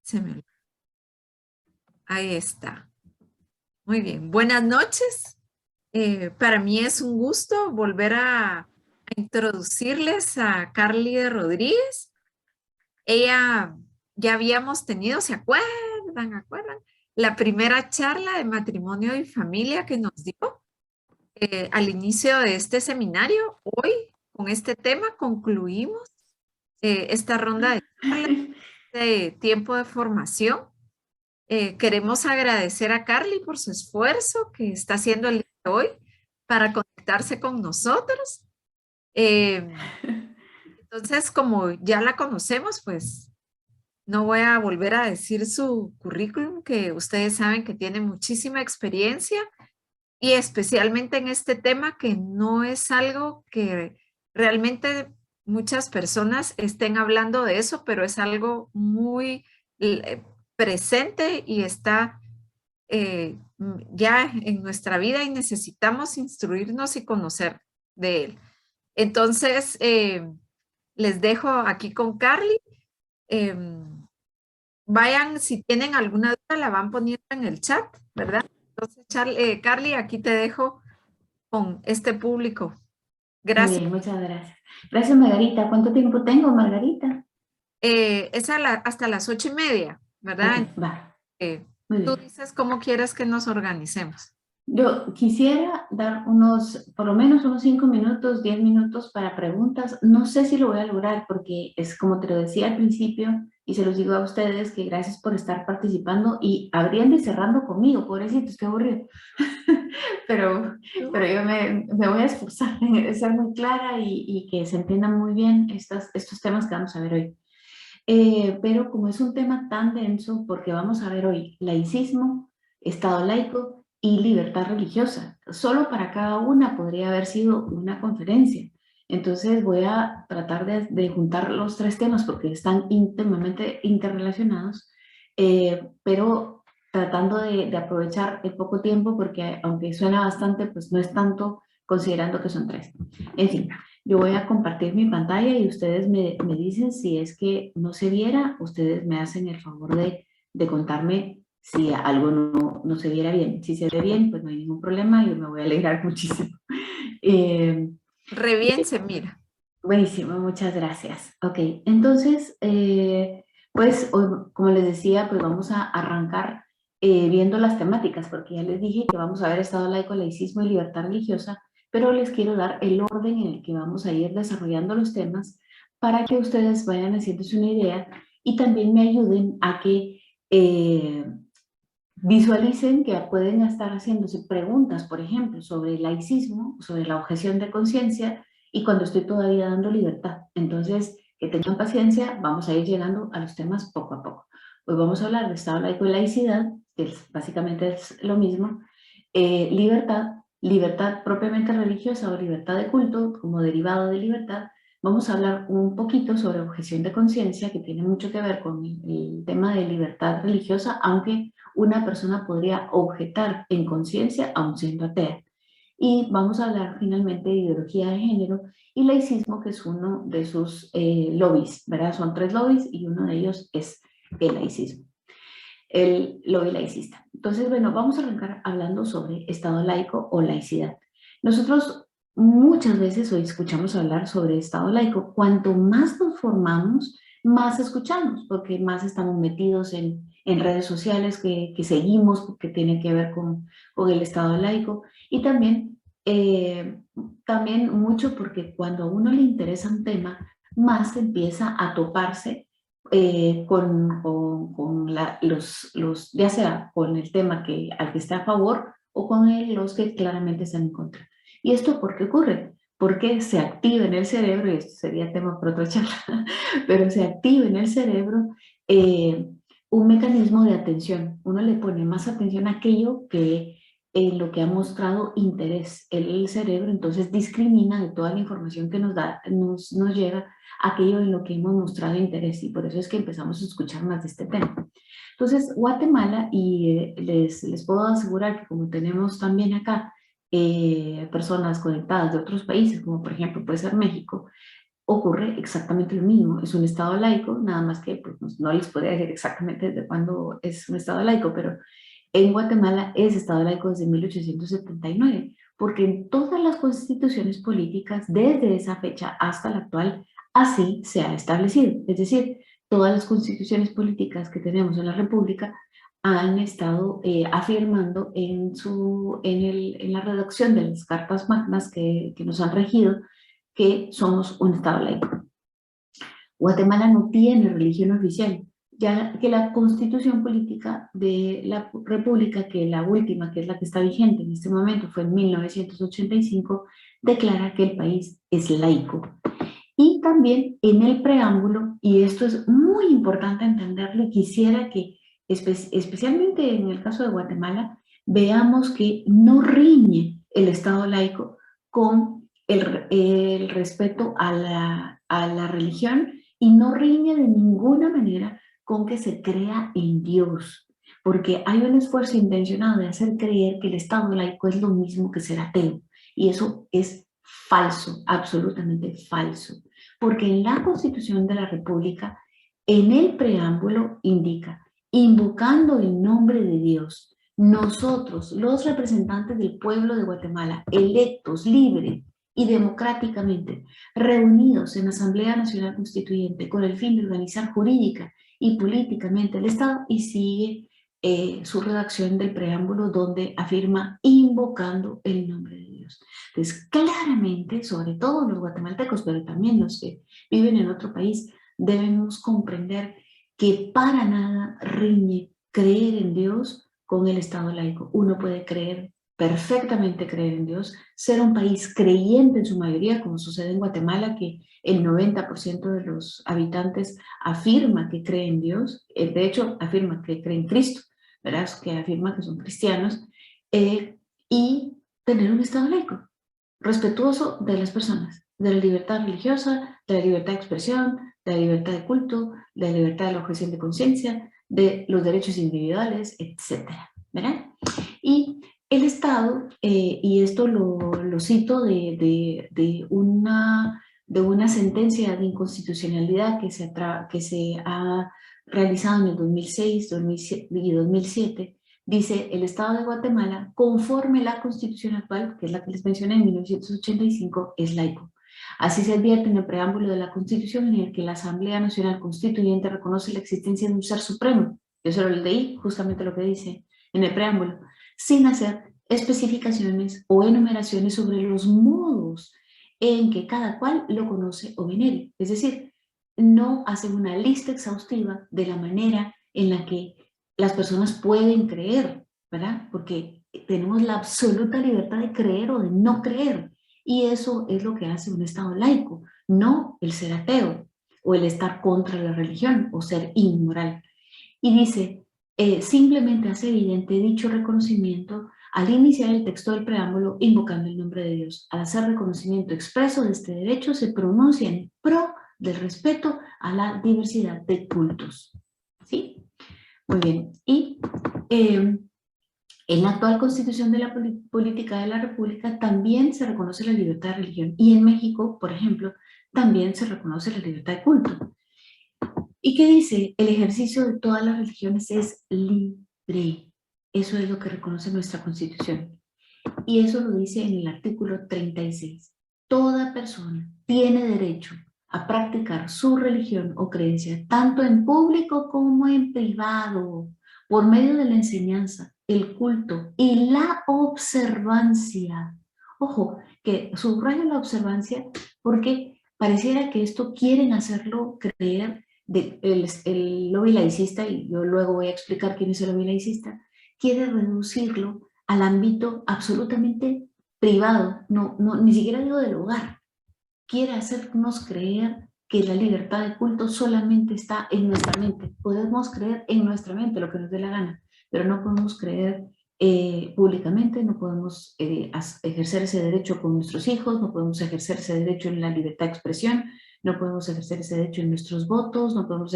Se me- Ahí está. Muy bien. Buenas noches. Para mí es un gusto volver a introducirles a Carly Rodríguez. Ella ya habíamos tenido, ¿se acuerdan? ¿Acuerdan? La primera charla de matrimonio y familia que nos dio al inicio de este seminario. Hoy, con este tema, concluimos esta ronda de charlas de tiempo de formación. Queremos agradecer a Carly por su esfuerzo que está haciendo el día de hoy para conectarse con nosotros. Eh, entonces, como ya la conocemos, pues no voy a volver a decir su currículum, que ustedes saben que tiene muchísima experiencia y especialmente en este tema que no es algo que realmente muchas personas estén hablando de eso, pero es algo muy presente y está ya en nuestra vida y necesitamos instruirnos y conocer de él. Entonces, les dejo aquí con Carly. Em, Vayan, si tienen alguna duda, la van poniendo en el chat, ¿verdad? Entonces, Carly, aquí te dejo con este público. Muy Gracias. bien, muchas gracias. Gracias, Margarita. ¿Cuánto tiempo tengo, Margarita? Es hasta las 8:30, Ok, ¿verdad? va. Eh, Muy Tú bien. dices cómo quieres que nos organicemos. Yo quisiera dar por lo menos unos 5 minutos, 10 minutos para preguntas. No sé si lo voy a lograr porque es como te lo decía al principio y se los digo a ustedes que gracias por estar participando y abriendo y cerrando conmigo. Pobrecitos, qué aburrido. pero, pero yo me voy a esforzar en ser muy clara y que se entiendan muy bien estos temas que vamos a ver hoy. Pero como es un tema tan denso, porque vamos a ver hoy laicismo, Estado laico y libertad religiosa. Solo para cada una podría haber sido una conferencia. Entonces voy a tratar de juntar los tres temas porque están íntimamente interrelacionados, pero tratando de aprovechar el poco tiempo porque aunque suena bastante, pues no es tanto considerando que son tres. En fin, yo voy a compartir mi pantalla y ustedes me dicen si es que no se viera, ustedes me hacen el favor de contarme si algo no se viera bien. Si se ve bien, pues no hay ningún problema, yo me voy a alegrar muchísimo. Eh, Re bien se mira. Buenísimo, muchas gracias. Ok, entonces, pues hoy, como les decía, pues vamos a arrancar viendo las temáticas, porque ya les dije que vamos a ver Estado laico, laicismo y libertad religiosa, pero les quiero dar el orden en el que vamos a ir desarrollando los temas para que ustedes vayan haciéndose una idea y también me ayuden a que visualicen que pueden estar haciéndose preguntas, por ejemplo, sobre el laicismo, sobre la objeción de conciencia y cuando estoy todavía dando libertad. Entonces, que tengan paciencia, vamos a ir llegando a los temas poco a poco. Hoy vamos a hablar de Estado laico y laicidad, que básicamente es lo mismo, libertad, libertad propiamente religiosa o libertad de culto como derivado de libertad. Vamos a hablar un poquito sobre objeción de conciencia, que tiene mucho que ver con el tema de libertad religiosa, aunque una persona podría objetar en conciencia aun siendo atea. Y vamos a hablar finalmente de ideología de género y laicismo, que es uno de sus lobbies, ¿verdad? Son tres lobbies y uno de ellos es el laicismo, el lobby laicista. Entonces, bueno, vamos a arrancar hablando sobre Estado laico o laicidad. Nosotros muchas veces hoy escuchamos hablar sobre Estado laico. Cuanto más nos formamos, más escuchamos, porque más estamos metidos en redes sociales que seguimos, porque tienen que ver con el Estado laico. Y también mucho porque cuando a uno le interesa un tema, más empieza a toparse ya sea con el tema al que está a favor o con los que claramente están en contra. ¿Y esto por qué ocurre? Porque se activa en el cerebro, y esto sería tema para otra charla, pero se activa en el cerebro un mecanismo de atención. Uno le pone más atención a aquello que en lo que ha mostrado interés. El cerebro entonces discrimina de toda la información que nos llega aquello en lo que hemos mostrado interés y por eso es que empezamos a escuchar más de este tema. Entonces, Guatemala, y les puedo asegurar que como tenemos también acá personas conectadas de otros países, como por ejemplo puede ser México, ocurre exactamente lo mismo. Es un Estado laico, nada más que pues, no les podría decir exactamente desde cuándo es un Estado laico, pero en Guatemala es Estado laico desde 1879, porque en todas las constituciones políticas, desde esa fecha hasta la actual, así se ha establecido. Es decir, todas las constituciones políticas que tenemos en la República han estado afirmando en la redacción de las cartas magnas que nos han regido que somos un Estado laico. Guatemala no tiene religión oficial, ya que la constitución política de la República, que la última, que es la que está vigente en este momento, fue en 1985, declara que el país es laico. Y también en el preámbulo, y esto es muy importante entenderlo, y quisiera que, especialmente en el caso de Guatemala, veamos que no riñe el Estado laico con el respeto a la religión y no riñe de ninguna manera con que se crea en Dios, porque hay un esfuerzo intencionado de hacer creer que el Estado laico es lo mismo que ser ateo, y eso es falso, absolutamente falso, porque en la Constitución de la República, en el preámbulo indica, invocando el nombre de Dios, nosotros, los representantes del pueblo de Guatemala, electos, libre y democráticamente, reunidos en la Asamblea Nacional Constituyente con el fin de organizar jurídica y políticamente el Estado, y sigue su redacción del preámbulo donde afirma invocando el nombre de Dios. Entonces, claramente, sobre todo los guatemaltecos, pero también los que viven en otro país, debemos comprender que para nada riñe creer en Dios con el Estado laico. Uno puede perfectamente creer en Dios, ser un país creyente en su mayoría, como sucede en Guatemala, que el 90% de los habitantes afirma que cree en Dios, de hecho afirma que cree en Cristo, ¿verdad? Que afirma que son cristianos, y tener un Estado laico, respetuoso de las personas, de la libertad religiosa, de la libertad de expresión, de la libertad de culto, de la libertad de la objeción de conciencia, de los derechos individuales, etcétera, ¿verdad? Y el Estado, y esto lo cito de una sentencia de inconstitucionalidad que se ha realizado en el 2006 y 2007, dice: el Estado de Guatemala, conforme la Constitución actual, que es la que les mencioné en 1985, es laico. Así se advierte en el preámbulo de la Constitución, en el que la Asamblea Nacional Constituyente reconoce la existencia de un ser supremo. Yo solo leí justamente lo que dice en el preámbulo, sin hacer especificaciones o enumeraciones sobre los modos en que cada cual lo conoce o venere. Es decir, no hace una lista exhaustiva de la manera en la que las personas pueden creer, ¿verdad? Porque tenemos la absoluta libertad de creer o de no creer. Y eso es lo que hace un Estado laico, no el ser ateo o el estar contra la religión o ser inmoral. Y dice, simplemente hace evidente dicho reconocimiento al iniciar el texto del preámbulo invocando el nombre de Dios. Al hacer reconocimiento expreso de este derecho, se pronuncia en pro del respeto a la diversidad de cultos. ¿Sí? Muy bien. Y en la actual Constitución de la Política de la República también se reconoce la libertad de religión. Y en México, por ejemplo, también se reconoce la libertad de culto. ¿Y qué dice? El ejercicio de todas las religiones es libre. Eso es lo que reconoce nuestra Constitución. Y eso lo dice en el artículo 36. Toda persona tiene derecho a practicar su religión o creencia, tanto en público como en privado, por medio de la enseñanza, el culto y la observancia. Ojo, que subrayo la observancia porque pareciera que esto quieren hacerlo creer el lobby laicista, y yo luego voy a explicar quién es el lobby laicista, quiere reducirlo al ámbito absolutamente privado, ni siquiera digo del hogar. Quiere hacernos creer que la libertad de culto solamente está en nuestra mente. Podemos creer en nuestra mente lo que nos dé la gana, pero no podemos creer públicamente, no podemos ejercer ese derecho con nuestros hijos, no podemos ejercer ese derecho en la libertad de expresión, no podemos ejercer ese derecho en nuestros votos, no podemos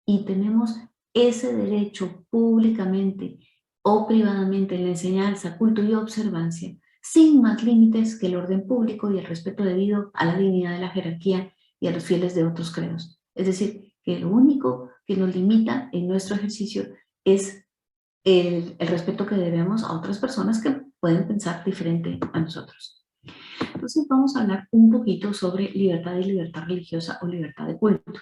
y tenemos ese derecho públicamente o privadamente en la enseñanza, culto y observancia, sin más límites que el orden público y el respeto debido a la dignidad de la jerarquía y a los fieles de otros credos. Es decir, que lo único que nos limita en nuestro ejercicio es el respeto que debemos a otras personas que pueden pensar diferente a nosotros. Entonces vamos a hablar un poquito sobre libertad y libertad religiosa o libertad de culto.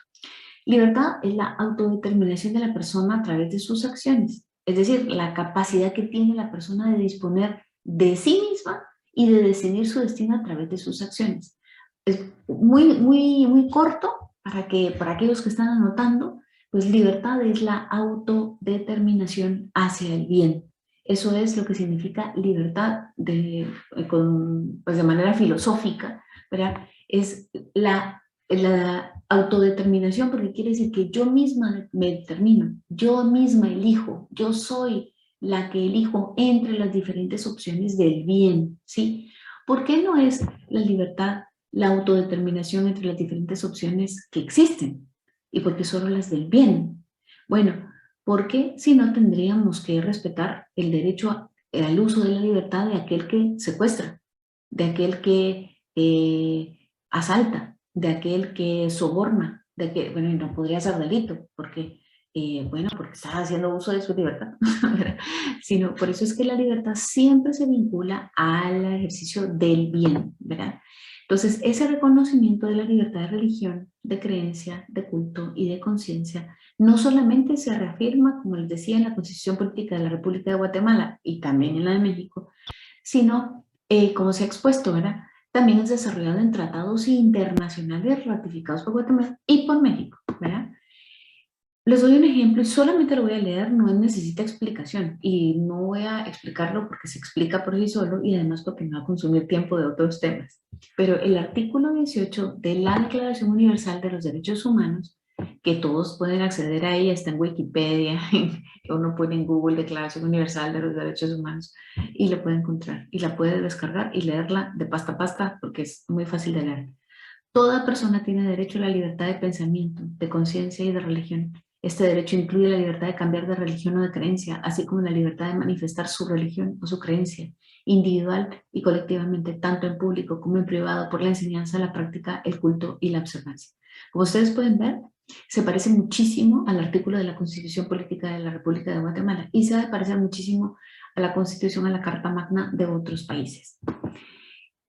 Libertad es la autodeterminación de la persona a través de sus acciones, es decir, la capacidad que tiene la persona de disponer de sí misma y de decidir su destino a través de sus acciones. Es muy corto para aquellos que están anotando, pues libertad es la autodeterminación hacia el bien. Eso es lo que significa libertad pues de manera filosófica, ¿verdad? Es la autodeterminación, porque quiere decir que yo misma me determino, yo misma elijo, yo soy la que elijo entre las diferentes opciones del bien, ¿sí? ¿Por qué no es la libertad, la autodeterminación entre las diferentes opciones que existen? ¿Y por qué solo las del bien? Bueno, porque si no tendríamos que respetar el derecho al uso de la libertad de aquel que secuestra, de aquel que asalta, de aquel que soborna, de que, bueno, y no podría ser delito, porque, porque está haciendo uso de su libertad, sino por eso es que la libertad siempre se vincula al ejercicio del bien, ¿verdad? Entonces, ese reconocimiento de la libertad de religión, de creencia, de culto y de conciencia, no solamente se reafirma, como les decía, en la Constitución Política de la República de Guatemala y también en la de México, sino, como se ha expuesto, ¿verdad? También es desarrollado en tratados internacionales ratificados por Guatemala y por México, ¿verdad? Les doy un ejemplo y solamente lo voy a leer, no necesita explicación y no voy a explicarlo porque se explica por sí solo y además porque me va a consumir tiempo de otros temas. Pero el artículo 18 de la Declaración Universal de los Derechos Humanos, que todos pueden acceder a ella, está en Wikipedia, uno pone en Google Declaración Universal de los Derechos Humanos y la puede encontrar y la puede descargar y leerla de pasta a pasta porque es muy fácil de leer. Toda persona tiene derecho a la libertad de pensamiento, de conciencia y de religión. Este derecho incluye la libertad de cambiar de religión o de creencia, así como la libertad de manifestar su religión o su creencia, individual y colectivamente, tanto en público como en privado, por la enseñanza, la práctica, el culto y la observancia. Como ustedes pueden ver, se parece muchísimo al artículo de la Constitución Política de la República de Guatemala y se va a parecer muchísimo a la Constitución, a la Carta Magna de otros países.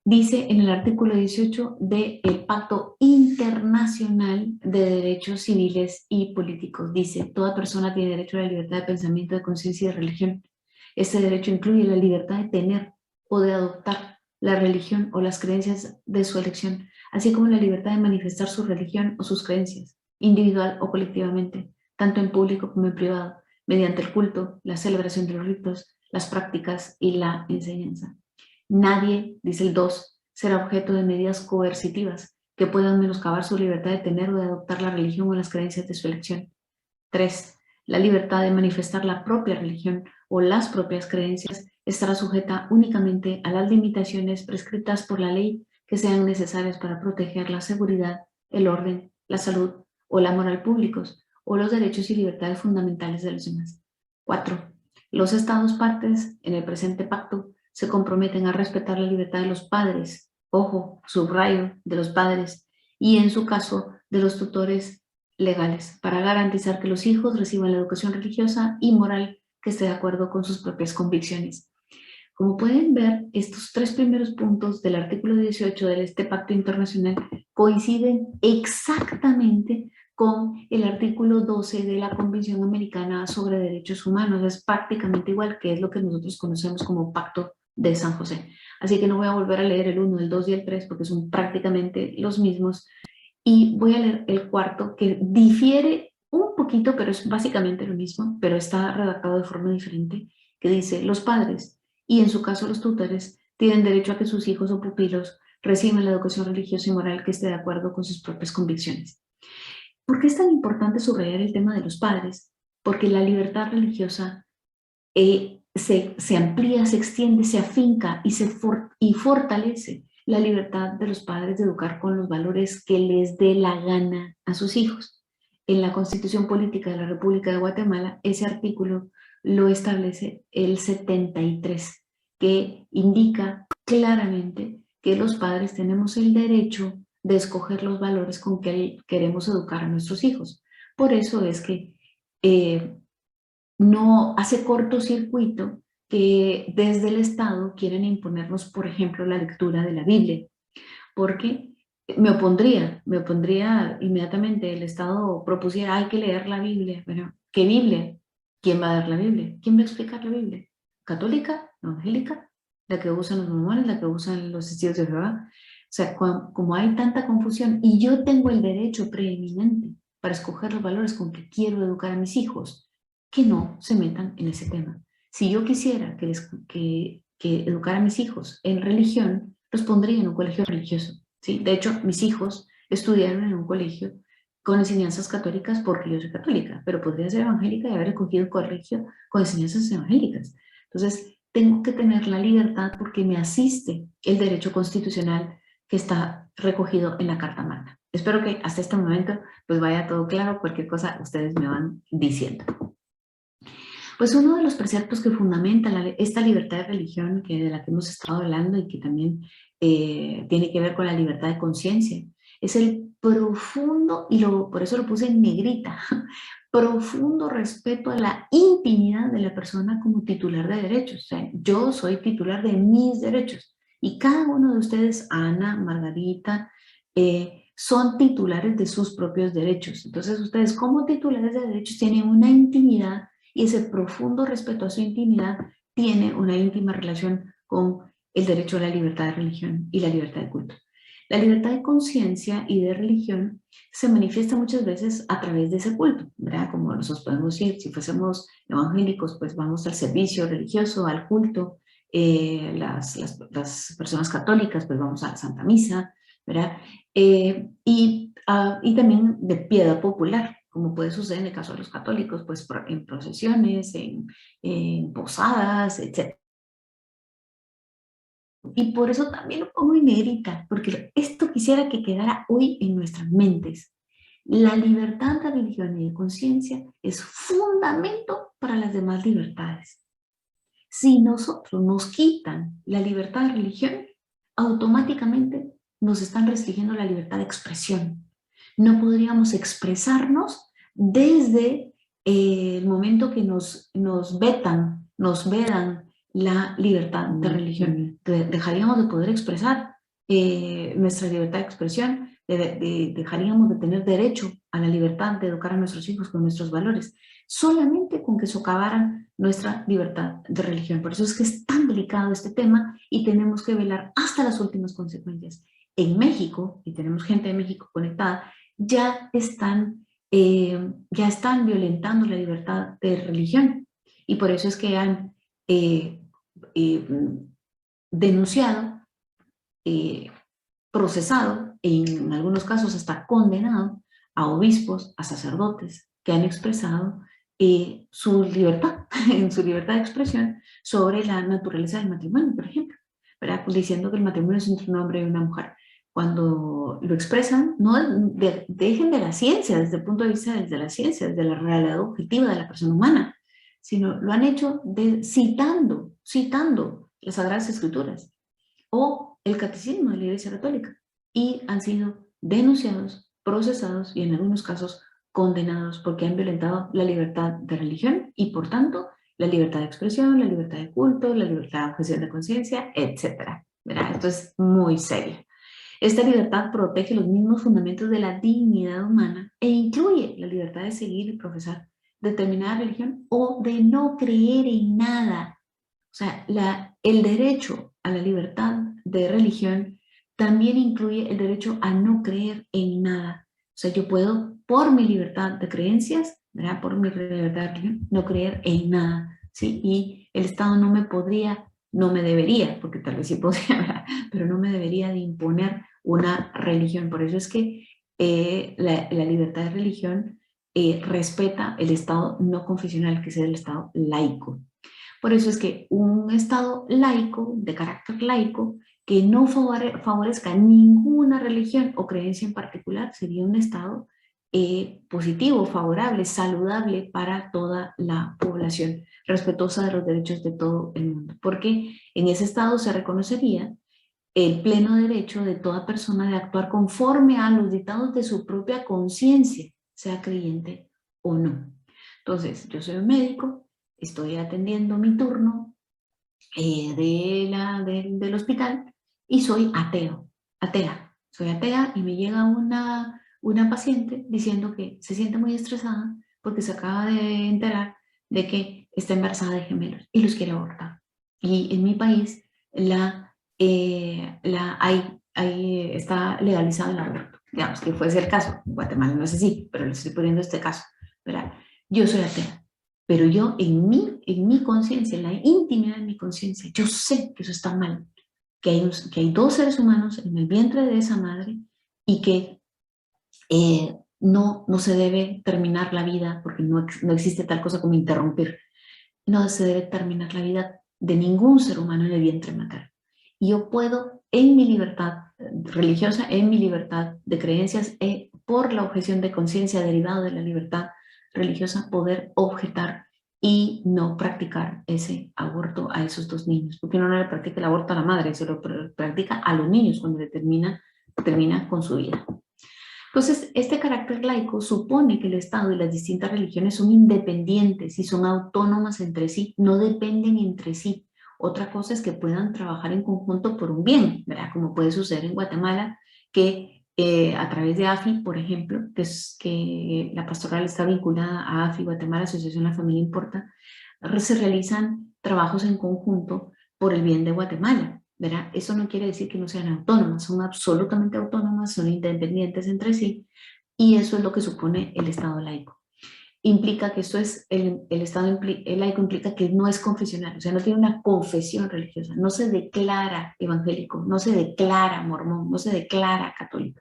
Dice en el artículo 18 del Pacto Internacional de Derechos Civiles y Políticos. Dice, toda persona tiene derecho a la libertad de pensamiento, de conciencia y de religión. Este derecho incluye la libertad de tener o de adoptar la religión o las creencias de su elección, así como la libertad de manifestar su religión o sus creencias, individual o colectivamente, tanto en público como en privado, mediante el culto, la celebración de los ritos, las prácticas y la enseñanza. Nadie, dice el 2, será objeto de medidas coercitivas que puedan menoscabar su libertad de tener o de adoptar la religión o las creencias de su elección. 3. La libertad de manifestar la propia religión o las propias creencias estará sujeta únicamente a las limitaciones prescritas por la ley que sean necesarias para proteger la seguridad, el orden, la salud o la moral públicos o los derechos y libertades fundamentales de los demás. 4. Los estados partes en el presente pacto se comprometen a respetar la libertad de los padres, ojo, subrayo, de los padres, y en su caso de los tutores legales, para garantizar que los hijos reciban la educación religiosa y moral que esté de acuerdo con sus propias convicciones. Como pueden ver, estos tres primeros puntos del artículo 18 de este pacto internacional coinciden exactamente con el artículo 12 de la Convención Americana sobre Derechos Humanos. Es prácticamente igual, que es lo que nosotros conocemos como Pacto de San José. Así que no voy a volver a leer el 1, el 2 y el 3 porque son prácticamente los mismos. Y voy a leer el cuarto, que difiere un poquito, pero es básicamente lo mismo, pero está redactado de forma diferente, que dice: los padres, y en su caso los tutores, tienen derecho a que sus hijos o pupilos reciban la educación religiosa y moral que esté de acuerdo con sus propias convicciones. ¿Por qué es tan importante subrayar el tema de los padres? Porque la libertad religiosa se amplía, se extiende, se afinca y fortalece la libertad de los padres de educar con los valores que les dé la gana a sus hijos. En la Constitución Política de la República de Guatemala, ese artículo lo establece el 73, que indica claramente que los padres tenemos el derecho de escoger los valores con que queremos educar a nuestros hijos. Por eso es que no hace cortocircuito que desde el Estado quieren imponernos, por ejemplo, la lectura de la Biblia, porque me opondría inmediatamente. El Estado propusiera, hay que leer la Biblia. Bueno, ¿qué Biblia? ¿Quién va a dar la Biblia? ¿Quién va a explicar la Biblia? ¿Católica? ¿Evangélica? ¿La que usan los mormones? ¿La que usan los testigos de Jehová? O sea, como hay tanta confusión y yo tengo el derecho preeminente para escoger los valores con que quiero educar a mis hijos, que no se metan en ese tema. Si yo quisiera que educar a mis hijos en religión, los pondría en un colegio religioso, ¿sí? De hecho, mis hijos estudiaron en un colegio con enseñanzas católicas porque yo soy católica, pero podría ser evangélica y haber escogido un colegio con enseñanzas evangélicas. Entonces, tengo que tener la libertad porque me asiste el derecho constitucional que está recogido en la Carta Magna. Espero que hasta este momento pues vaya todo claro. Cualquier cosa ustedes me van diciendo. Pues uno de los preceptos que fundamenta esta libertad de religión de la que hemos estado hablando y que también tiene que ver con la libertad de conciencia es el profundo, y por eso lo puse en negrita, profundo respeto a la intimidad de la persona como titular de derechos. O sea, yo soy titular de mis derechos y cada uno de ustedes, Ana, Margarita, son titulares de sus propios derechos. Entonces ustedes como titulares de derechos tienen una intimidad y ese profundo respeto a su intimidad tiene una íntima relación con el derecho a la libertad de religión y la libertad de culto. La libertad de conciencia y de religión se manifiesta muchas veces a través de ese culto, ¿verdad? Como nosotros podemos decir, si fuésemos evangélicos, pues vamos al servicio religioso, al culto. Las personas católicas, pues vamos a la Santa Misa, ¿verdad? Y también de piedad popular, como puede suceder en el caso de los católicos, pues en procesiones, en posadas, etc. Y por eso también lo pongo en negrita, porque esto quisiera que quedara hoy en nuestras mentes. La libertad de religión y de conciencia es fundamento para las demás libertades. Si nosotros nos quitan la libertad de religión, automáticamente nos están restringiendo la libertad de expresión. No podríamos expresarnos desde el momento que nos vedan la libertad de religión. Dejaríamos de poder expresar nuestra libertad de expresión, dejaríamos de tener derecho a la libertad de educar a nuestros hijos con nuestros valores, solamente con que socavaran nuestra libertad de religión. Por eso es que es tan delicado este tema y tenemos que velar hasta las últimas consecuencias. En México, y tenemos gente de México conectada, ya están violentando la libertad de religión y por eso es que han denunciado, procesado e en algunos casos hasta condenado a obispos, a sacerdotes que han expresado su libertad, en su libertad de expresión sobre la naturaleza del matrimonio, por ejemplo, ¿verdad? Pues diciendo que el matrimonio es entre un hombre y una mujer. Cuando lo expresan, no dejen de la ciencia, desde el punto de vista de la ciencia, desde la realidad objetiva de la persona humana, sino lo han hecho citando las Sagradas Escrituras o el Catecismo de la Iglesia Católica y han sido denunciados, procesados y en algunos casos condenados porque han violentado la libertad de religión y por tanto la libertad de expresión, la libertad de culto, la libertad de objeción de conciencia, etc. Esto es muy serio. Esta libertad protege los mismos fundamentos de la dignidad humana e incluye la libertad de seguir y profesar determinada religión o de no creer en nada. O sea, el derecho a la libertad de religión también incluye el derecho a no creer en nada. O sea, yo puedo, por mi libertad de creencias, ¿verdad? Por mi libertad de religión, no creer en nada, ¿sí? Y el Estado no me debería, porque tal vez sí podría, ¿verdad? Pero no me debería de imponer una religión. Por eso es que la libertad de religión respeta el Estado no confesional, que es el Estado laico. Por eso es que un Estado laico, de carácter laico, que no favorezca ninguna religión o creencia en particular, sería un Estado positivo, favorable, saludable para toda la población, respetuosa de los derechos de todo el mundo. Porque en ese Estado se reconocería el pleno derecho de toda persona de actuar conforme a los dictados de su propia conciencia, sea creyente o no. Entonces, yo soy un médico, estoy atendiendo mi turno del hospital y soy atea. Soy atea y me llega una paciente diciendo que se siente muy estresada porque se acaba de enterar de que está embarazada de gemelos y los quiere abortar. Y en mi país está legalizado el aborto. Digamos que fuese el caso. En Guatemala no es así, pero le estoy poniendo este caso. ¿Verdad? Yo soy atea. Pero yo en mi conciencia, en la intimidad de mi conciencia, yo sé que eso está mal, que hay dos seres humanos en el vientre de esa madre y que no se debe terminar la vida, porque no existe tal cosa como interrumpir, no se debe terminar la vida de ningún ser humano en el vientre materno. Y yo puedo, en mi libertad religiosa, en mi libertad de creencias, por la objeción de conciencia derivada de la libertad religiosa, poder objetar y no practicar ese aborto a esos dos niños. Porque uno no le practica el aborto a la madre, se lo practica a los niños cuando termina con su vida. Entonces, este carácter laico supone que el Estado y las distintas religiones son independientes y son autónomas entre sí, no dependen entre sí. Otra cosa es que puedan trabajar en conjunto por un bien, ¿verdad? Como puede suceder en Guatemala, que a través de AFI, por ejemplo, que la pastoral está vinculada a AFI, Guatemala, Asociación La Familia Importa, se realizan trabajos en conjunto por el bien de Guatemala. ¿Verdad? Eso no quiere decir que no sean autónomas, son absolutamente autónomas, son independientes entre sí, y eso es lo que supone el Estado laico. Implica que esto es, el Estado laico implica que no es confesional, o sea, no tiene una confesión religiosa, no se declara evangélico, no se declara mormón, no se declara católico.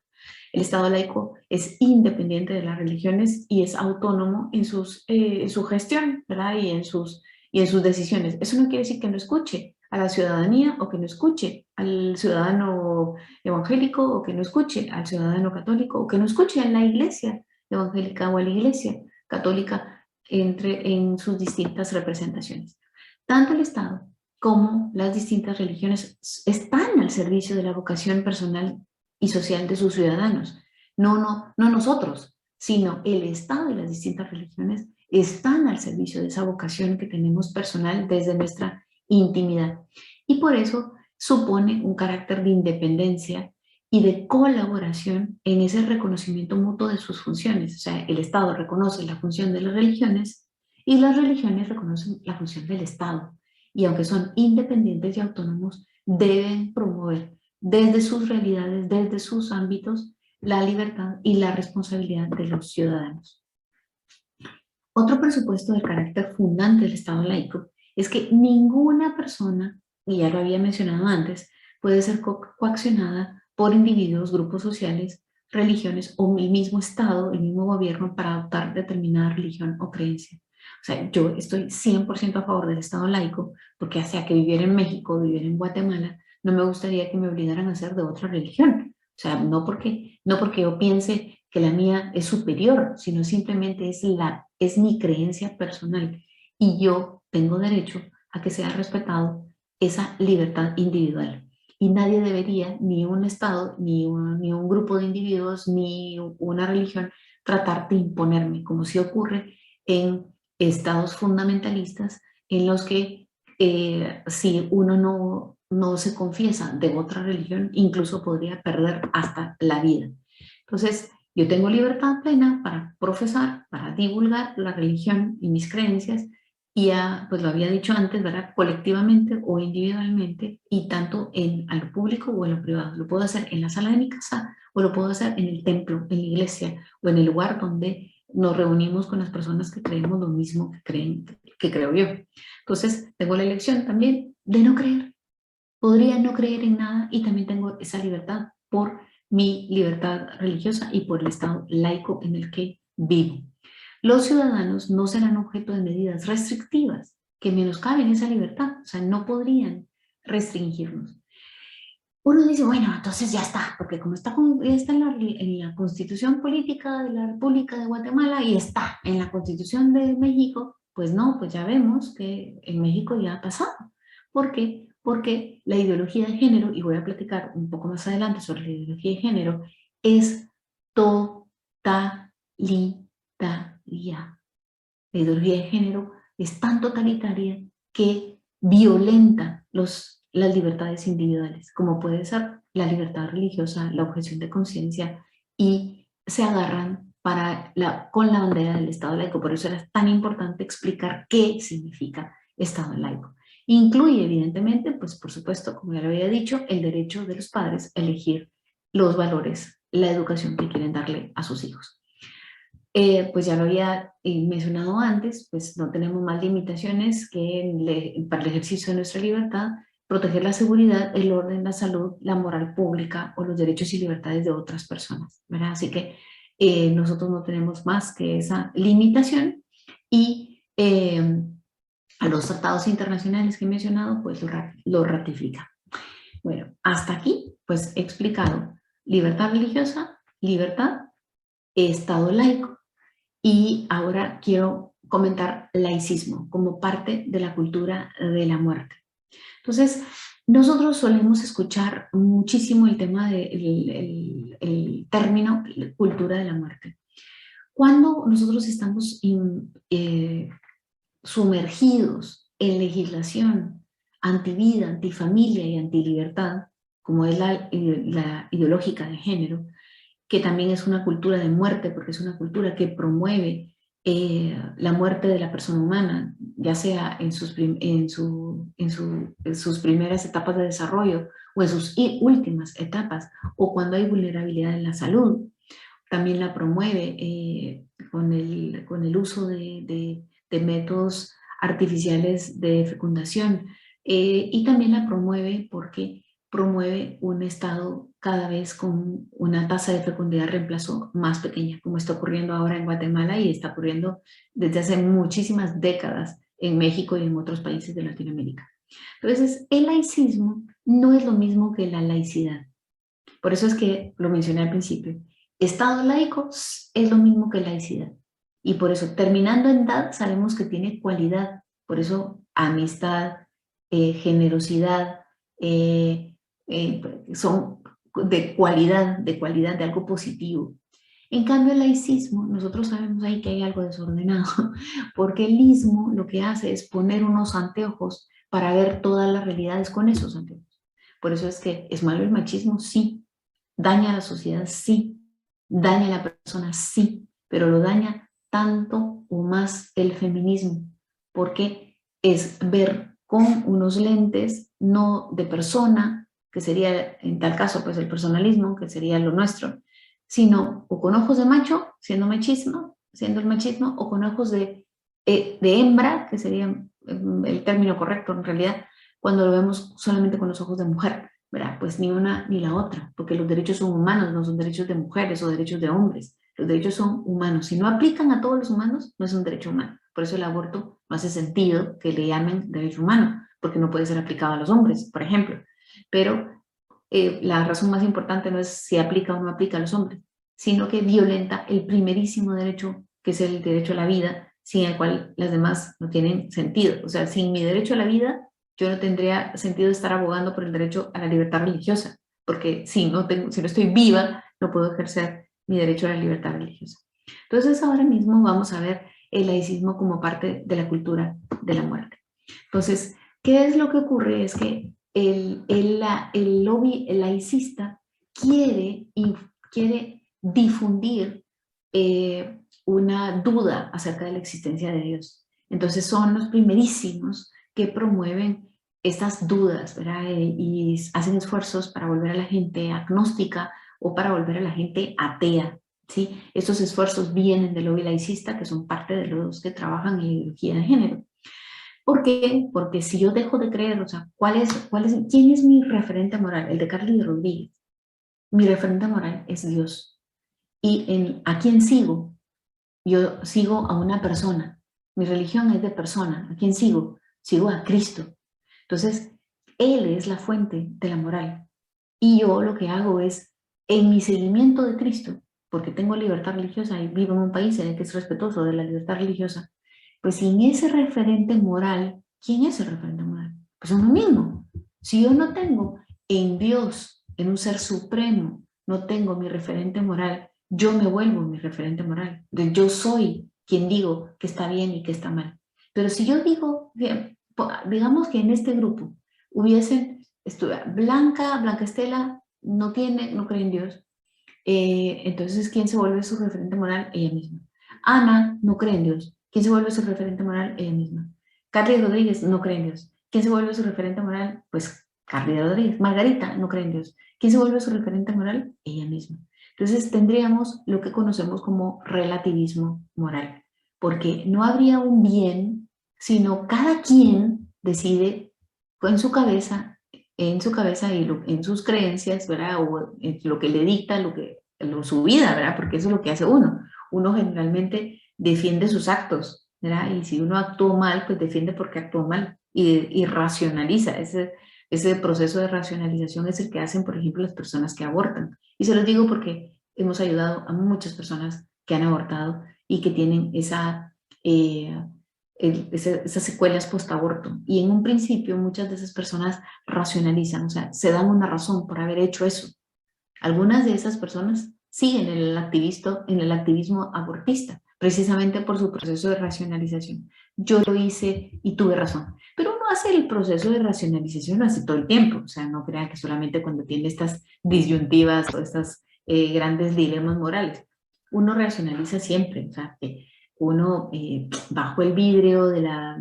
El Estado laico es independiente de las religiones y es autónomo en su gestión, ¿verdad? Y en sus decisiones. Eso no quiere decir que no escuche a la ciudadanía o que no escuche al ciudadano evangélico o que no escuche al ciudadano católico o que no escuche a la iglesia evangélica o a la iglesia católica en sus distintas representaciones. Tanto el Estado como las distintas religiones están al servicio de la vocación personal y social de sus ciudadanos. No nosotros, sino el Estado y las distintas religiones están al servicio de esa vocación que tenemos personal desde nuestra intimidad. Y por eso supone un carácter de independencia y de colaboración en ese reconocimiento mutuo de sus funciones. O sea, el Estado reconoce la función de las religiones y las religiones reconocen la función del Estado. Y aunque son independientes y autónomos, deben promover desde sus realidades, desde sus ámbitos, la libertad y la responsabilidad de los ciudadanos. Otro presupuesto del carácter fundante del Estado laico es que ninguna persona, y ya lo había mencionado antes, puede ser coaccionada por individuos, grupos sociales, religiones o el mismo Estado, el mismo gobierno para adoptar determinada religión o creencia. O sea, yo estoy 100% a favor del Estado laico, porque sea que viviera en México o viviera en Guatemala, no me gustaría que me obligaran a ser de otra religión. O sea, no porque yo piense que la mía es superior, sino simplemente es mi creencia personal y yo tengo derecho a que sea respetado esa libertad individual. Y nadie debería, ni un Estado, ni un grupo de individuos, ni una religión, tratar de imponerme, como si ocurre en estados fundamentalistas en los que si uno no se confiesa de otra religión, incluso podría perder hasta la vida. Entonces, yo tengo libertad plena para profesar, para divulgar la religión y mis creencias, y ya, pues lo había dicho antes, ¿verdad? Colectivamente o individualmente, y tanto a lo público o en lo privado. Lo puedo hacer en la sala de mi casa, o lo puedo hacer en el templo, en la iglesia, o en el lugar donde nos reunimos con las personas que creemos lo mismo que creo yo. Entonces, tengo la elección también de no creer. Podría no creer en nada y también tengo esa libertad por mi libertad religiosa y por el Estado laico en el que vivo. Los ciudadanos no serán objeto de medidas restrictivas que menoscaben esa libertad, o sea, no podrían restringirnos. Uno dice, bueno, entonces ya está, porque como ya está en la Constitución Política de la República de Guatemala y está en la Constitución de México, pues no, pues ya vemos que en México ya ha pasado. ¿Por qué? porque la ideología de género, y voy a platicar un poco más adelante sobre la ideología de género, es totalitaria. La ideología de género es tan totalitaria que violenta las libertades individuales, como puede ser la libertad religiosa, la objeción de conciencia, y se agarran con la bandera del Estado laico. Por eso era tan importante explicar qué significa Estado laico. Incluye, evidentemente, pues por supuesto, como ya lo había dicho, el derecho de los padres a elegir los valores, la educación que quieren darle a sus hijos. Pues ya lo había mencionado antes, pues no tenemos más limitaciones que para el ejercicio de nuestra libertad, proteger la seguridad, el orden, la salud, la moral pública o los derechos y libertades de otras personas, ¿verdad? Así que nosotros no tenemos más que esa limitación, y a los tratados internacionales que he mencionado, pues lo ratifica. Bueno, hasta aquí pues he explicado libertad religiosa, libertad, Estado laico. Y ahora quiero comentar laicismo como parte de la cultura de la muerte. Entonces, nosotros solemos escuchar muchísimo el tema el término cultura de la muerte. Cuando nosotros estamos sumergidos en legislación antivida, antifamilia y antilibertad, como es la ideológica de género, que también es una cultura de muerte, porque es una cultura que promueve la muerte de la persona humana, ya sea en sus primeras etapas de desarrollo o en sus últimas etapas, o cuando hay vulnerabilidad en la salud. También la promueve con el uso de métodos artificiales de fecundación, y también la promueve porque promueve un estado cada vez con una tasa de fecundidad de reemplazo más pequeña, como está ocurriendo ahora en Guatemala y está ocurriendo desde hace muchísimas décadas en México y en otros países de Latinoamérica. Entonces, el laicismo no es lo mismo que la laicidad. Por eso es que lo mencioné al principio. Estado laico es lo mismo que laicidad. Y por eso, terminando en dad, sabemos que tiene cualidad. Por eso, amistad, generosidad, son de cualidad, de algo positivo. En cambio, el laicismo, nosotros sabemos ahí que hay algo desordenado, porque el ismo lo que hace es poner unos anteojos para ver todas las realidades con esos anteojos. Por eso es que es malo el machismo, sí. Daña a la sociedad, sí. Daña a la persona, sí. Pero lo daña tanto o más el feminismo, porque es ver con unos lentes no de persona, que sería en tal caso pues el personalismo, que sería lo nuestro, sino o con ojos de macho, siendo el machismo, o con ojos de hembra, que sería el término correcto en realidad, cuando lo vemos solamente con los ojos de mujer, ¿verdad? Pues ni una ni la otra, porque los derechos son humanos, no son derechos de mujeres o derechos de hombres. Los derechos son humanos. Si no aplican a todos los humanos, no es un derecho humano. Por eso el aborto no hace sentido que le llamen derecho humano, porque no puede ser aplicado a los hombres, por ejemplo. Pero la razón más importante no es si aplica o no aplica a los hombres, sino que violenta el primerísimo derecho, que es el derecho a la vida, sin el cual las demás no tienen sentido. O sea, sin mi derecho a la vida, yo no tendría sentido estar abogando por el derecho a la libertad religiosa, porque si no estoy viva, no puedo ejercer mi derecho a la libertad religiosa. Entonces, ahora mismo vamos a ver el laicismo como parte de la cultura de la muerte. Entonces, ¿qué es lo que ocurre? Es que el lobby laicista quiere difundir una duda acerca de la existencia de Dios. Entonces son los primerísimos que promueven estas dudas, ¿verdad? Y hacen esfuerzos para volver a la gente agnóstica o para volver a la gente atea, ¿sí? Estos esfuerzos vienen del lobby laicista, que son parte de los que trabajan en la ideología de género. ¿Por qué? Porque si yo dejo de creer, o sea, ¿quién es mi referente moral? El de Carly Rodríguez. Mi referente moral es Dios. ¿Y a quién sigo? Yo sigo a una persona. Mi religión es de persona. ¿A quién sigo? Sigo a Cristo. Entonces, Él es la fuente de la moral. Y yo lo que hago es, en mi seguimiento de Cristo, porque tengo libertad religiosa y vivo en un país en el que es respetuoso de la libertad religiosa, pues sin ese referente moral, ¿quién es el referente moral? Pues uno mismo. Si yo no tengo en Dios, en un ser supremo, no tengo mi referente moral, yo me vuelvo mi referente moral. Yo soy quien digo que está bien y que está mal. Pero si yo digo, digamos que en este grupo hubiesen, Blanca Estela no tiene, no cree en Dios, entonces, ¿quién se vuelve su referente moral? Ella misma. Ana no cree en Dios. ¿Quién se vuelve su referente moral? Ella misma. Carly Rodríguez no cree en Dios. ¿Quién se vuelve su referente moral? Pues Carly Rodríguez. Margarita no cree en Dios. ¿Quién se vuelve su referente moral? Ella misma. Entonces tendríamos lo que conocemos como relativismo moral, porque no habría un bien, sino cada quien decide en su cabeza y en sus creencias, ¿verdad? O en lo que le dicta, su vida, ¿verdad? Porque eso es lo que hace uno. Uno generalmente defiende sus actos, ¿verdad? Y si uno actuó mal, pues defiende porque actuó mal y racionaliza. Ese proceso de racionalización es el que hacen, por ejemplo, las personas que abortan. Y se los digo porque hemos ayudado a muchas personas que han abortado y que tienen esas secuelas post-aborto. Y en un principio muchas de esas personas racionalizan, o sea, se dan una razón por haber hecho eso. Algunas de esas personas siguen en el activismo abortista, precisamente por su proceso de racionalización. Yo lo hice y tuve razón. Pero uno hace el proceso de racionalización, lo hace todo el tiempo. O sea, no crea que solamente cuando tiene estas disyuntivas o estas grandes dilemas morales. Uno racionaliza siempre. O sea, que uno bajó el vidrio de la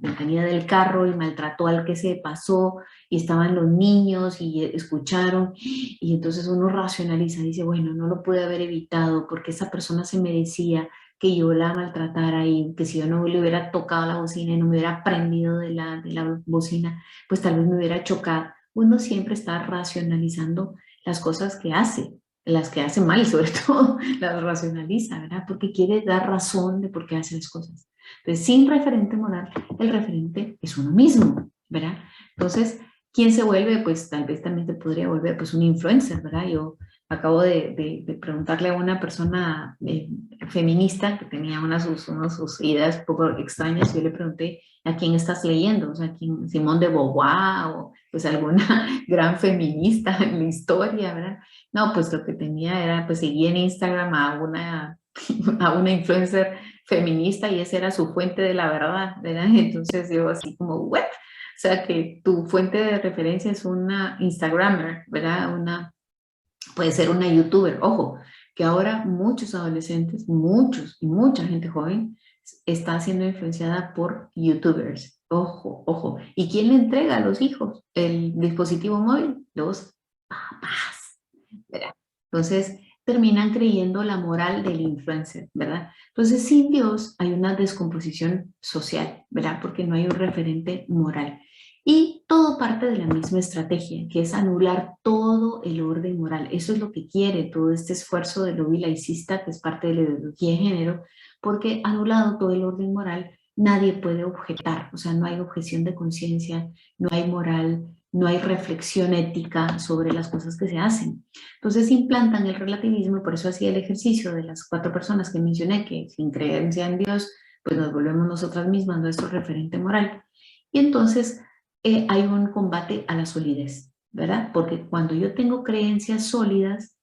ventanilla del carro y maltrató al que se pasó y estaban los niños y escucharon y entonces uno racionaliza, dice, bueno, no lo pude haber evitado porque esa persona se merecía que yo la maltratara y que si yo no le hubiera tocado la bocina y no me hubiera prendido de la bocina, pues tal vez me hubiera chocado. Uno siempre está racionalizando las cosas que hace, las que hace mal sobre todo, las racionaliza, ¿verdad? Porque quiere dar razón de por qué hace las cosas. Entonces, sin referente moral, el referente es uno mismo, ¿verdad? Entonces, ¿quién se vuelve? Pues tal vez también se podría volver pues un influencer, ¿verdad? Yo acabo de preguntarle a una persona feminista que tenía unas sus ideas un poco extrañas y yo le pregunté a quién estás leyendo, o sea, ¿quién, Simone de Beauvoir o pues alguna gran feminista en la historia, ¿verdad? No, pues lo que tenía era, pues seguía en Instagram a una influencer feminista y esa era su fuente de la verdad, ¿verdad? Entonces yo así como, ¿what? O sea, que tu fuente de referencia es una Instagrammer, ¿verdad? Puede ser una YouTuber. Ojo, que ahora muchos adolescentes, muchos y mucha gente joven está siendo influenciada por YouTubers. Ojo, ojo. ¿Y quién le entrega a los hijos el dispositivo móvil? Los papás, ¿verdad? Entonces, terminan creyendo la moral del influencer, ¿verdad? Entonces, sin Dios hay una descomposición social, ¿verdad? Porque no hay un referente moral. Y todo parte de la misma estrategia, que es anular todo el orden moral. Eso es lo que quiere todo este esfuerzo de lobby laicista, que es parte de la ideología de género, porque anulado todo el orden moral, nadie puede objetar, o sea, no hay objeción de conciencia, no hay moral, no hay reflexión ética sobre las cosas que se hacen. Entonces implantan el relativismo y por eso hacía el ejercicio de las 4 personas que mencioné, que sin creencia en Dios, pues nos volvemos nosotras mismas nuestro referente moral. Y entonces hay un combate a la solidez, ¿verdad? Porque cuando yo tengo creencias sólidas,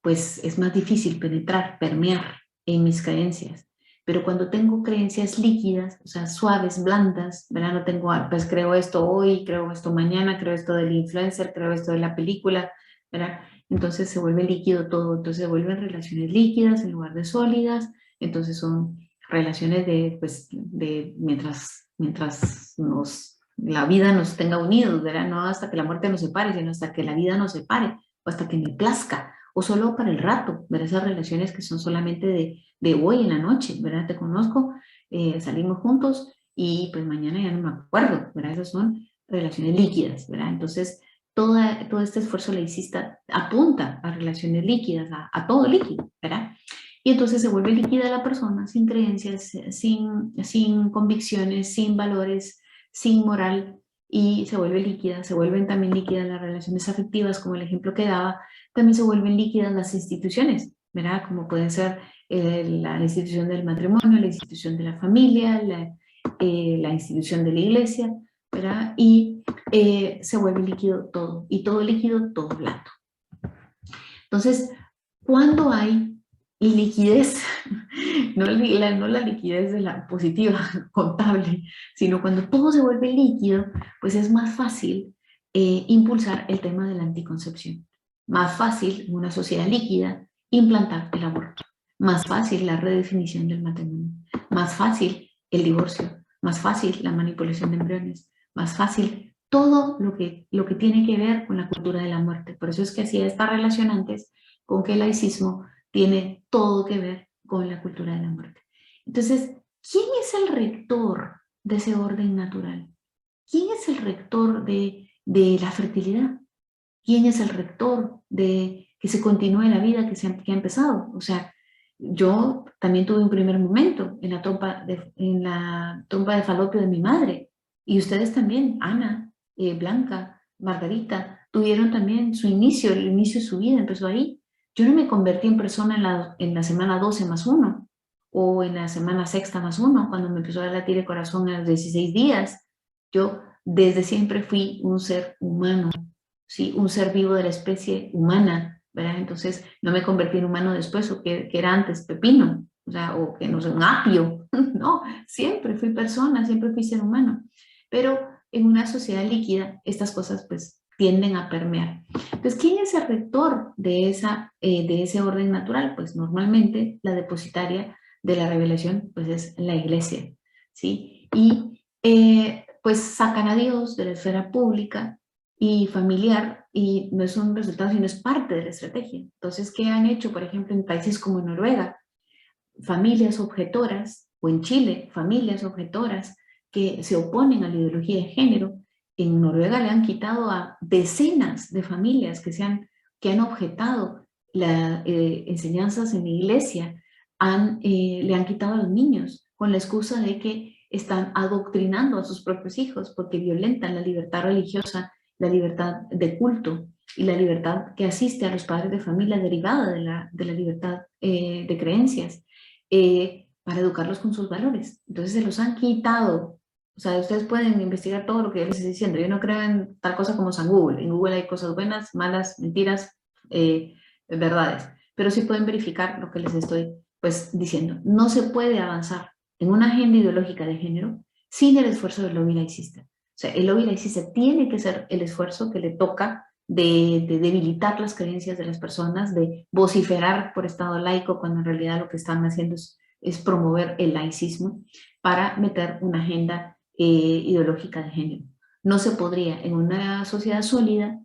pues es más difícil penetrar, permear en mis creencias. Pero cuando tengo creencias líquidas, o sea, suaves, blandas, ¿verdad? No tengo, pues creo esto hoy, creo esto mañana, creo esto del influencer, creo esto de la película, ¿verdad? Entonces se vuelve líquido todo, entonces se vuelven relaciones líquidas en lugar de sólidas, entonces son relaciones pues, mientras la vida nos tenga unidos, ¿verdad? No hasta que la muerte nos separe, sino hasta que la vida nos separe, o hasta que me plazca, o solo para el rato, ¿verdad? Esas relaciones que son solamente de hoy en la noche, ¿verdad? Te conozco, salimos juntos y pues mañana ya no me acuerdo, ¿verdad? Esas son relaciones líquidas, ¿verdad? Entonces, todo este esfuerzo laicista apunta a relaciones líquidas, a todo líquido, ¿verdad? Y entonces se vuelve líquida la persona sin creencias, sin convicciones, sin valores, sin moral, y se vuelve líquida, se vuelven también líquidas las relaciones afectivas, como el ejemplo que daba, también se vuelven líquidas las instituciones, ¿verdad? Como puede ser la institución del matrimonio, la institución de la familia, la institución de la iglesia, ¿verdad? Y se vuelve líquido todo, y todo líquido, todo blando. Entonces, cuando hay liquidez, no la liquidez de la positiva contable, sino cuando todo se vuelve líquido, pues es más fácil impulsar el tema de la anticoncepción. Más fácil en una sociedad líquida implantar el aborto. Más fácil la redefinición del matrimonio. Más fácil el divorcio. Más fácil la manipulación de embriones. Más fácil todo lo que tiene que ver con la cultura de la muerte. Por eso es que hacía estas relacionantes con que el laicismo tiene todo que ver con la cultura de la muerte. Entonces, ¿quién es el rector de ese orden natural? ¿Quién es el rector de la fertilidad? ¿Quién es el rector de que se continúe la vida que ha empezado? O sea, yo también tuve un primer momento en la trompa de falopio de mi madre, y ustedes también, Ana, Blanca, Margarita, tuvieron también su inicio, el inicio de su vida empezó ahí. Yo no me convertí en persona en la semana 12 más 1 o en la semana sexta más 1 cuando me empezó a latir el corazón a los 16 días. Yo desde siempre fui un ser humano, ¿sí? Un ser vivo de la especie humana, ¿verdad? Entonces no me convertí en humano después, o que era antes pepino, o sea, o que no sé, un apio. No, siempre fui persona, siempre fui ser humano. Pero en una sociedad líquida estas cosas pues tienden a permear. Entonces, ¿quién es el rector de ese orden natural? Pues normalmente la depositaria de la revelación pues es la iglesia, ¿sí? Y pues sacan a Dios de la esfera pública y familiar, y no es un resultado, sino es parte de la estrategia. Entonces, ¿qué han hecho, por ejemplo, en países como Noruega? Familias objetoras, o en Chile, familias objetoras que se oponen a la ideología de género. En Noruega le han quitado a decenas de familias que han objetado las enseñanzas en la iglesia, le han quitado a los niños con la excusa de que están adoctrinando a sus propios hijos porque violentan la libertad religiosa, la libertad de culto y la libertad que asiste a los padres de familia derivada de la libertad de creencias, para educarlos con sus valores. Entonces se los han quitado. O sea, ustedes pueden investigar todo lo que yo les estoy diciendo. Yo no creo en tal cosa como San Google. En Google hay cosas buenas, malas, mentiras, verdades. Pero sí pueden verificar lo que les estoy pues diciendo. No se puede avanzar en una agenda ideológica de género sin el esfuerzo del lobby laicista. O sea, el lobby laicista tiene que ser el esfuerzo que le toca de debilitar las creencias de las personas, de vociferar por Estado laico, cuando en realidad lo que están haciendo es promover el laicismo para meter una agenda ideológica de género. No se podría en una sociedad sólida,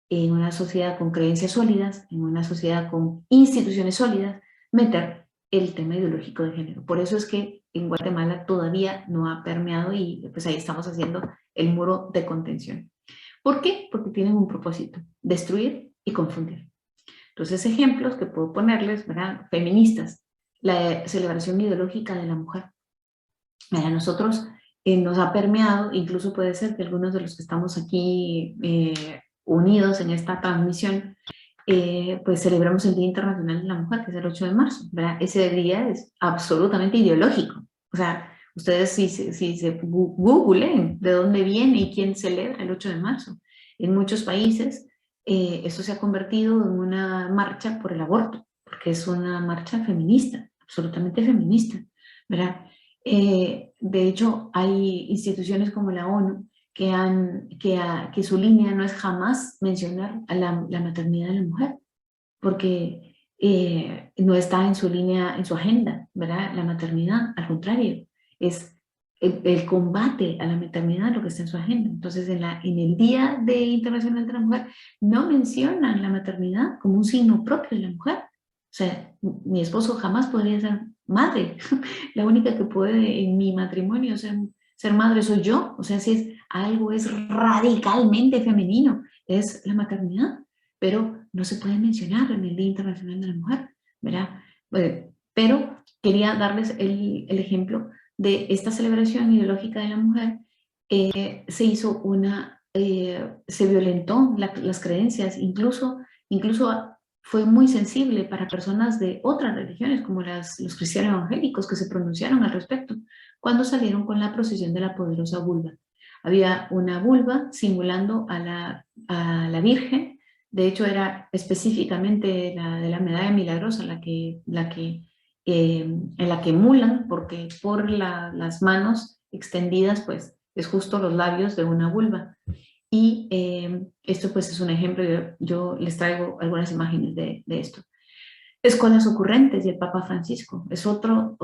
en una sociedad con creencias sólidas, en una sociedad con instituciones sólidas, meter el tema ideológico de género. Por eso es que en Guatemala todavía no ha permeado, y pues ahí estamos haciendo el muro de contención. ¿Por qué? Porque tienen un propósito: destruir y confundir. Entonces, ejemplos que puedo ponerles, ¿verdad? Feministas, la celebración ideológica de la mujer. A nosotros nos ha permeado, incluso puede ser que algunos de los que estamos aquí unidos en esta transmisión, pues celebramos el Día Internacional de la Mujer, que es el 8 de marzo, ¿verdad? Ese día es absolutamente ideológico. O sea, ustedes si se googleen de dónde viene y quién celebra el 8 de marzo. En muchos países esto se ha convertido en una marcha por el aborto, porque es una marcha feminista, absolutamente feminista, ¿verdad? De hecho, hay instituciones como la ONU que su línea no es jamás mencionar a la maternidad de la mujer, porque no está en su línea, en su agenda, ¿verdad? La maternidad, al contrario, es el combate a la maternidad lo que está en su agenda. Entonces, en el Día Internacional de la Mujer no mencionan la maternidad como un signo propio de la mujer. O sea, mi esposo jamás podría ser madre. La única que puede en mi matrimonio ser madre soy yo. O sea, si es radicalmente femenino, es la maternidad, pero no se puede mencionar en el Día Internacional de la Mujer, ¿verdad? Pero quería darles el ejemplo de esta celebración ideológica de la mujer. Se violentó las creencias, incluso fue muy sensible para personas de otras religiones, como los cristianos evangélicos, que se pronunciaron al respecto cuando salieron con la procesión de la poderosa vulva. Había una vulva simulando a la Virgen. De hecho, era específicamente la de la medalla milagrosa en la que emulan, porque por las manos extendidas, pues es justo los labios de una vulva. Y esto pues es un ejemplo, yo les traigo algunas imágenes de esto. Escuelas ocurrentes y el Papa Francisco es otro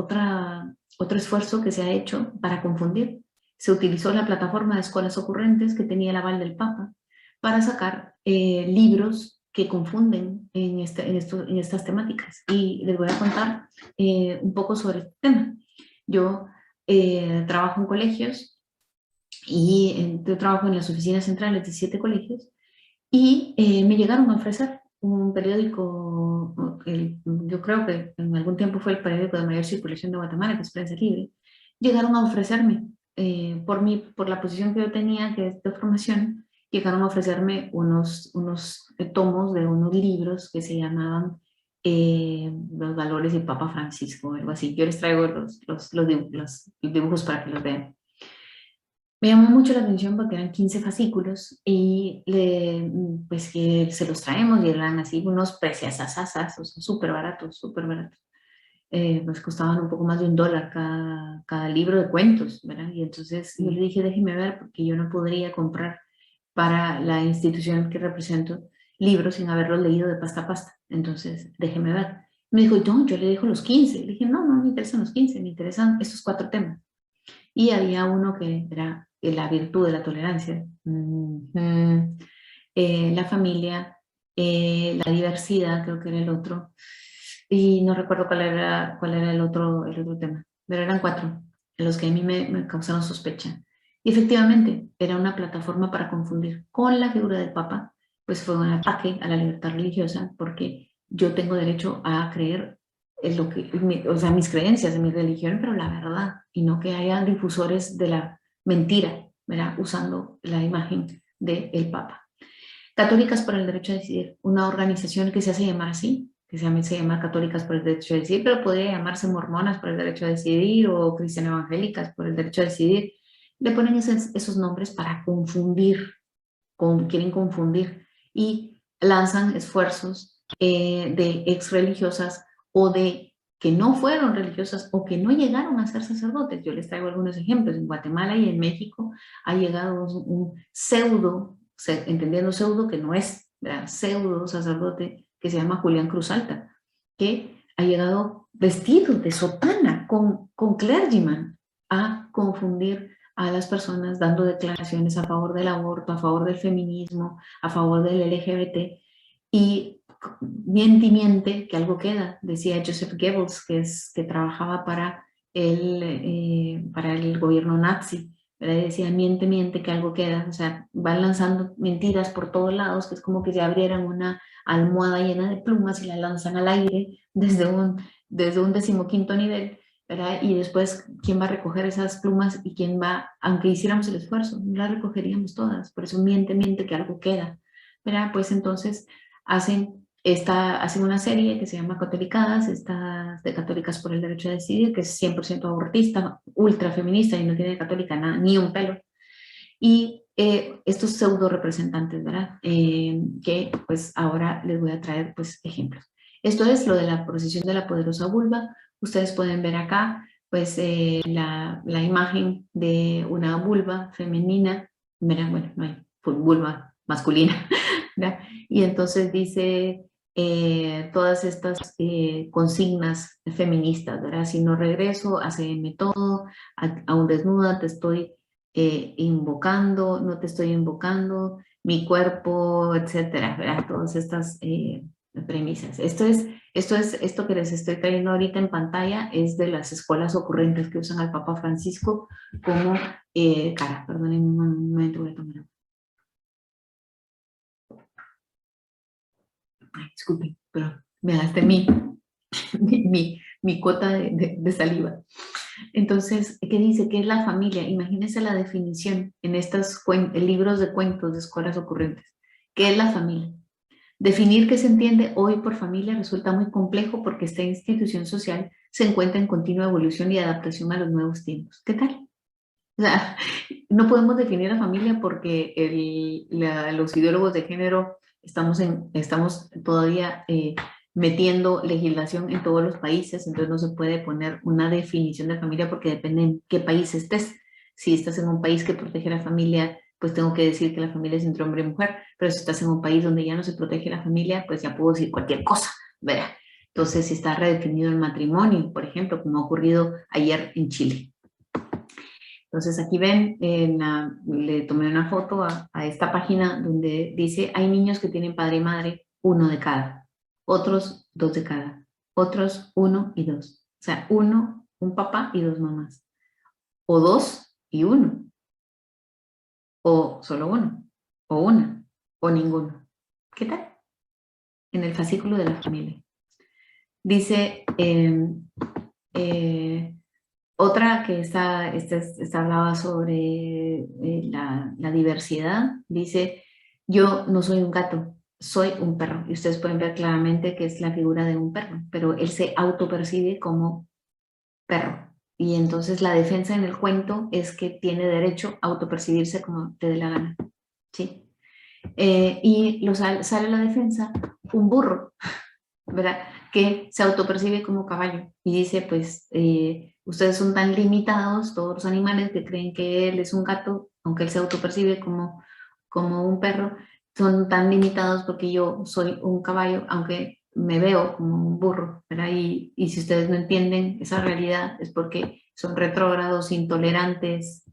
esfuerzo que se ha hecho para confundir. Se utilizó la plataforma de escuelas ocurrentes que tenía el aval del Papa para sacar libros que confunden en estas temáticas. Y les voy a contar un poco sobre este tema. Yo trabajo en colegios y yo trabajo en las oficinas centrales de 7 colegios y me llegaron a ofrecer un periódico, yo creo que en algún tiempo fue el periódico de mayor circulación de Guatemala, que es Prensa Libre. Llegaron a ofrecerme, por la posición que yo tenía, que es de formación, llegaron a ofrecerme unos tomos de unos libros que se llamaban Los valores del Papa Francisco, algo así. Yo les traigo los dibujos para que los vean. Me llamó mucho la atención porque eran 15 fascículos y pues que se los traemos y eran así unos preciosasasas, o sea, súper baratos, súper baratos. Pues costaban un poco más de $1 cada libro de cuentos, ¿verdad? Y entonces yo le dije, déjeme ver, porque yo no podría comprar para la institución que represento libros sin haberlos leído de pasta a pasta. Entonces, déjeme ver. Me dijo, no, yo le dejo los 15. Le dije, no, no me interesan los 15, me interesan estos 4 temas. Y había uno que era la virtud de la tolerancia, la familia, la diversidad, creo que era el otro, y no recuerdo cuál era el otro tema, pero eran 4 los que a mí me causaron sospecha. Y efectivamente, era una plataforma para confundir con la figura del Papa, pues fue un ataque a la libertad religiosa, porque yo tengo derecho a creer en lo que, o sea, mis creencias, en mi religión, pero la verdad, y no que haya difusores de la mentira, ¿verdad? Usando la imagen del Papa. Católicas por el Derecho a Decidir, una organización que se hace llamar así, que se llama Católicas por el Derecho a Decidir, pero podría llamarse Mormonas por el Derecho a Decidir o Cristianas Evangélicas por el Derecho a Decidir. Le ponen esos nombres para confundir, quieren confundir, y lanzan esfuerzos de ex religiosas o de que no fueron religiosas o que no llegaron a ser sacerdotes. Yo les traigo algunos ejemplos. En Guatemala y en México ha llegado un pseudo, entendiendo pseudo que no es, ¿verdad? Pseudo sacerdote que se llama Julián Cruz Alta, que ha llegado vestido de sotana con clergyman a confundir a las personas, dando declaraciones a favor del aborto, a favor del feminismo, a favor del LGBT, y miente que algo queda, decía Joseph Goebbels, que trabajaba para el gobierno nazi, ¿verdad? Y decía, miente que algo queda, o sea, van lanzando mentiras por todos lados, que es como que se abrieran una almohada llena de plumas y la lanzan al aire desde un 15º nivel, ¿verdad? Y después, ¿quién va a recoger esas plumas y quién va, aunque hiciéramos el esfuerzo, no las recogeríamos todas? Por eso miente que algo queda, ¿verdad? Pues entonces hacen una serie que se llama Catolicadas, estas de Católicas por el Derecho a Decidir, que es 100% abortista, ultra feminista y no tiene de católica nada, ni un pelo. Y estos pseudo representantes, ¿verdad? Que pues ahora les voy a traer pues ejemplos. Esto es lo de la procesión de la poderosa vulva. Ustedes pueden ver acá pues la imagen de una vulva femenina, ¿verdad? Bueno, no hay vulva masculina, ¿verdad? Y entonces dice todas estas consignas feministas, ¿verdad? Si no regreso, haceme todo, aún desnuda te estoy invocando, no te estoy invocando, mi cuerpo, etcétera, ¿verdad? Todas estas premisas. Esto que les estoy trayendo ahorita en pantalla es de las escuelas ocurrentes que usan al Papa Francisco como cara. Perdonen un momento, voy a tomar. Ay, disculpen, pero me gasté mi cuota de saliva. Entonces, ¿qué dice? ¿Qué es la familia? Imagínense la definición en estos libros de cuentos de escuelas ocurrentes. ¿Qué es la familia? Definir qué se entiende hoy por familia resulta muy complejo porque esta institución social se encuentra en continua evolución y adaptación a los nuevos tiempos. ¿Qué tal? O sea, no podemos definir la familia porque los ideólogos de género estamos todavía metiendo legislación en todos los países, entonces no se puede poner una definición de familia porque depende en qué país estés. Si estás en un país que protege la familia, pues tengo que decir que la familia es entre hombre y mujer, pero si estás en un país donde ya no se protege la familia, pues ya puedo decir cualquier cosa, ¿verdad? Entonces, si está redefinido el matrimonio, por ejemplo, como ha ocurrido ayer en Chile. Entonces, aquí ven, le tomé una foto a esta página donde dice, hay niños que tienen padre y madre, uno de cada, otros dos de cada, otros uno y dos. O sea, uno, un papá y dos mamás. O dos y uno. O solo uno. O una. O ninguno. ¿Qué tal? En el fascículo de la familia. Dice, otra que está hablaba sobre la diversidad, dice, yo no soy un gato, soy un perro. Y ustedes pueden ver claramente que es la figura de un perro, pero él se autopercibe como perro. Y entonces la defensa en el cuento es que tiene derecho a autopercibirse como te dé la gana. ¿Sí? Y sale la defensa un burro, ¿verdad? Que se autopercibe como caballo y dice, pues, ustedes son tan limitados, todos los animales que creen que él es un gato, aunque él se autopercibe como un perro, son tan limitados porque yo soy un caballo, aunque me veo como un burro, ¿verdad? Y si ustedes no entienden esa realidad es porque son retrógrados, intolerantes,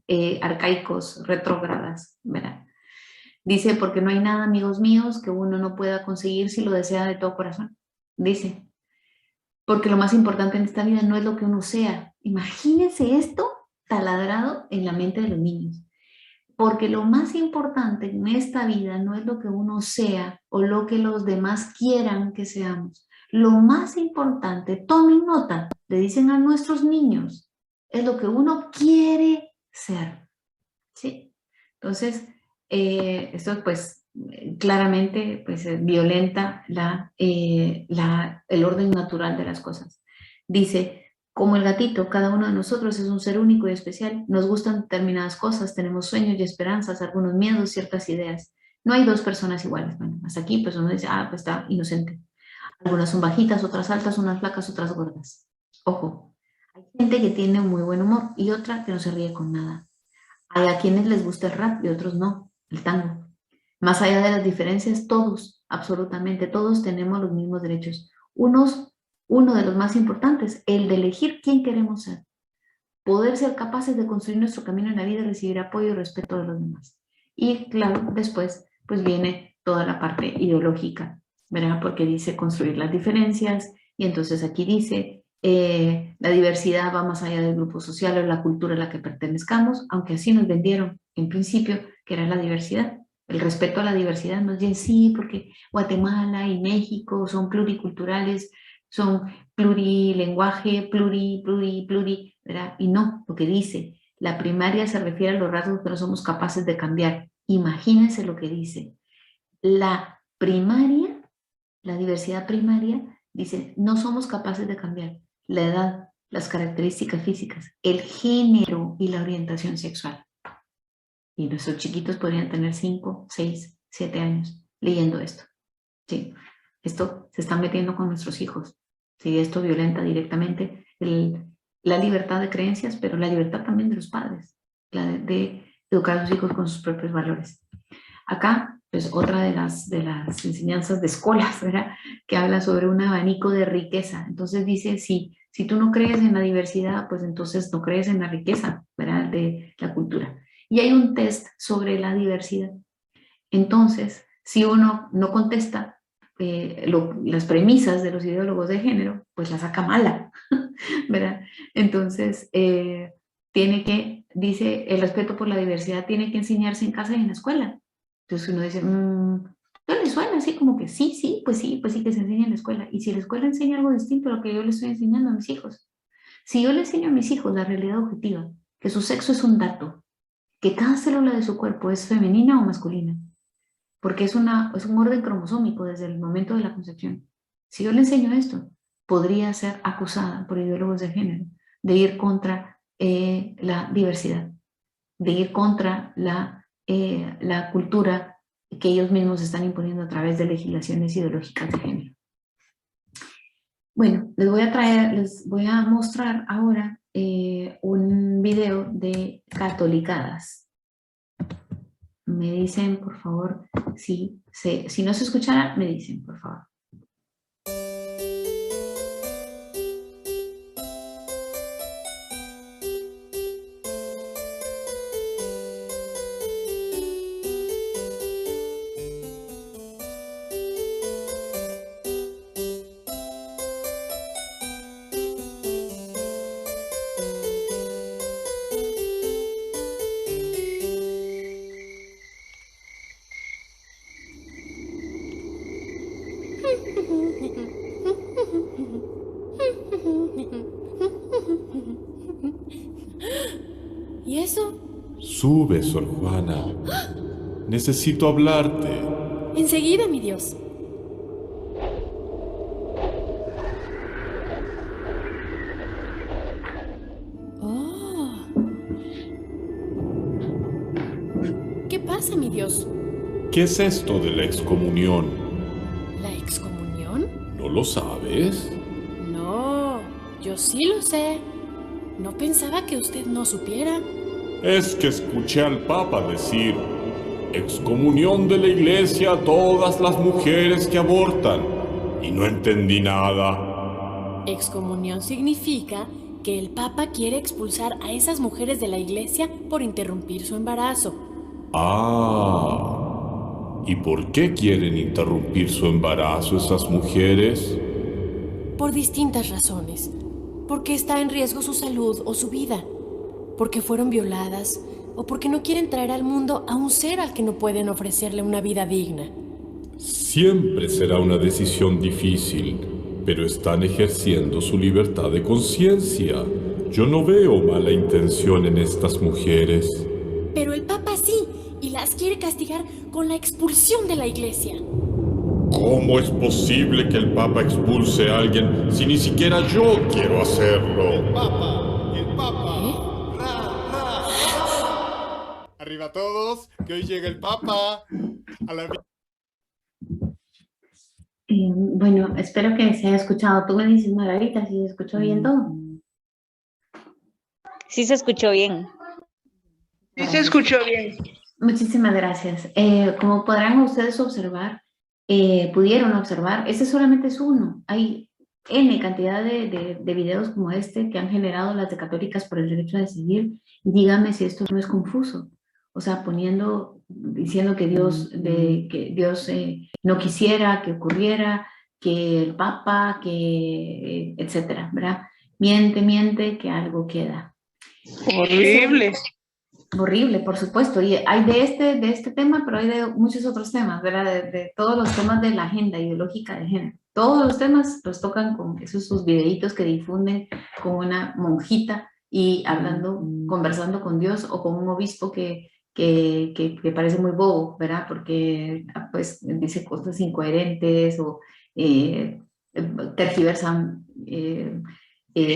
arcaicos, retrógradas, ¿verdad? Dice, porque no hay nada, amigos míos, que uno no pueda conseguir si lo desea de todo corazón. Dice, porque lo más importante en esta vida no es lo que uno sea. Imagínense esto taladrado en la mente de los niños. Porque lo más importante en esta vida no es lo que uno sea o lo que los demás quieran que seamos. Lo más importante, tomen nota, le dicen a nuestros niños, es lo que uno quiere ser. ¿Sí? Entonces, esto pues claramente pues, violenta el orden natural de las cosas. Dice, como el gatito, cada uno de nosotros es un ser único y especial. Nos gustan determinadas cosas, tenemos sueños y esperanzas, algunos miedos, ciertas ideas. No hay dos personas iguales. Bueno, hasta aquí pues uno dice, pues está inocente. Algunas son bajitas, otras altas, unas flacas, otras gordas. Ojo, hay gente que tiene muy buen humor y otra que no se ríe con nada. Hay a quienes les gusta el rap y otros no, el tango. Más allá de las diferencias, todos, absolutamente todos tenemos los mismos derechos. Uno de los más importantes, el de elegir quién queremos ser. Poder ser capaces de construir nuestro camino en la vida y recibir apoyo y respeto de los demás. Y claro, después pues viene toda la parte ideológica, ¿verdad? Porque dice construir las diferencias y entonces aquí dice la diversidad va más allá del grupo social o la cultura a la que pertenezcamos, aunque así nos vendieron en principio que era la diversidad. El respeto a la diversidad nos dice sí, porque Guatemala y México son pluriculturales, son plurilenguaje, pluri, ¿verdad? Y no, lo que dice, la primaria se refiere a los rasgos que no somos capaces de cambiar. Imagínense lo que dice. La primaria, la diversidad primaria, dice, no somos capaces de cambiar la edad, las características físicas, el género y la orientación sexual. Y nuestros chiquitos podrían tener 5, 6, 7 años leyendo esto. Sí, esto se está metiendo con nuestros hijos. Sí, esto violenta directamente la libertad de creencias, pero la libertad también de los padres, la de educar a sus hijos con sus propios valores. Acá, pues otra de las enseñanzas de escuelas, ¿verdad? Que habla sobre un abanico de riqueza. Entonces dice, si tú no crees en la diversidad, pues entonces no crees en la riqueza, ¿verdad? De la cultura. Y hay un test sobre la diversidad. Entonces, si uno no contesta las premisas de los ideólogos de género, pues la saca mala, ¿verdad? Entonces, dice, el respeto por la diversidad tiene que enseñarse en casa y en la escuela. Entonces uno dice, ¿no le suena así como que sí, pues sí que se enseña en la escuela? Y si la escuela enseña algo distinto a lo que yo le estoy enseñando a mis hijos. Si yo le enseño a mis hijos la realidad objetiva, que su sexo es un dato, que cada célula de su cuerpo es femenina o masculina, porque es un orden cromosómico desde el momento de la concepción. Si yo le enseño esto, podría ser acusada por ideólogos de género de ir contra la diversidad. de ir contra la cultura que ellos mismos están imponiendo a través de legislaciones ideológicas de género. Bueno, les voy a mostrar ahora un video de catolicadas. Me dicen, por favor, si no se escuchara, me dicen, por favor. ¿Y eso? Sube, Sor Juana. Necesito hablarte. Enseguida, mi Dios. Oh. ¿Qué pasa, mi Dios? ¿Qué es esto de la excomunión? ¿La excomunión? ¿No lo sabes? No, yo sí lo sé. No pensaba que usted no supiera. Es que escuché al Papa decir: excomunión de la Iglesia a todas las mujeres que abortan. Y no entendí nada. Excomunión significa que el Papa quiere expulsar a esas mujeres de la Iglesia por interrumpir su embarazo. Ah. ¿Y por qué quieren interrumpir su embarazo esas mujeres? Por distintas razones. Porque está en riesgo su salud o su vida. Porque fueron violadas o porque no quieren traer al mundo a un ser al que no pueden ofrecerle una vida digna. Siempre será una decisión difícil, pero están ejerciendo su libertad de conciencia. Yo no veo mala intención en estas mujeres. Pero el Papa sí, y las quiere castigar con la expulsión de la Iglesia. ¿Cómo es posible que el Papa expulse a alguien si ni siquiera yo quiero hacerlo? El Papa. ¿Eh? Arriba todos, que hoy llega el Papa. A la... Bueno, espero que se haya escuchado. Tú me dices, Margarita, si se escuchó bien todo. Sí se escuchó bien. Sí se escuchó bien. Muchísimas gracias. Como podrán ustedes observar, pudieron observar, este solamente es uno. Hay N cantidad de videos como este que han generado las de Católicas por el Derecho a Decidir. Dígame si esto no es confuso. O sea, diciendo que Dios no quisiera que ocurriera, que el Papa, que etcétera, ¿verdad? Miente, que algo queda. Horrible. Horrible, por supuesto. Y hay de este tema, pero hay de muchos otros temas, ¿verdad? De todos los temas de la agenda ideológica de género. Todos los temas los tocan con sus videitos que difunden con una monjita y conversando con Dios o con un obispo que parece muy bobo, ¿verdad? Porque pues dice cosas incoherentes o tergiversan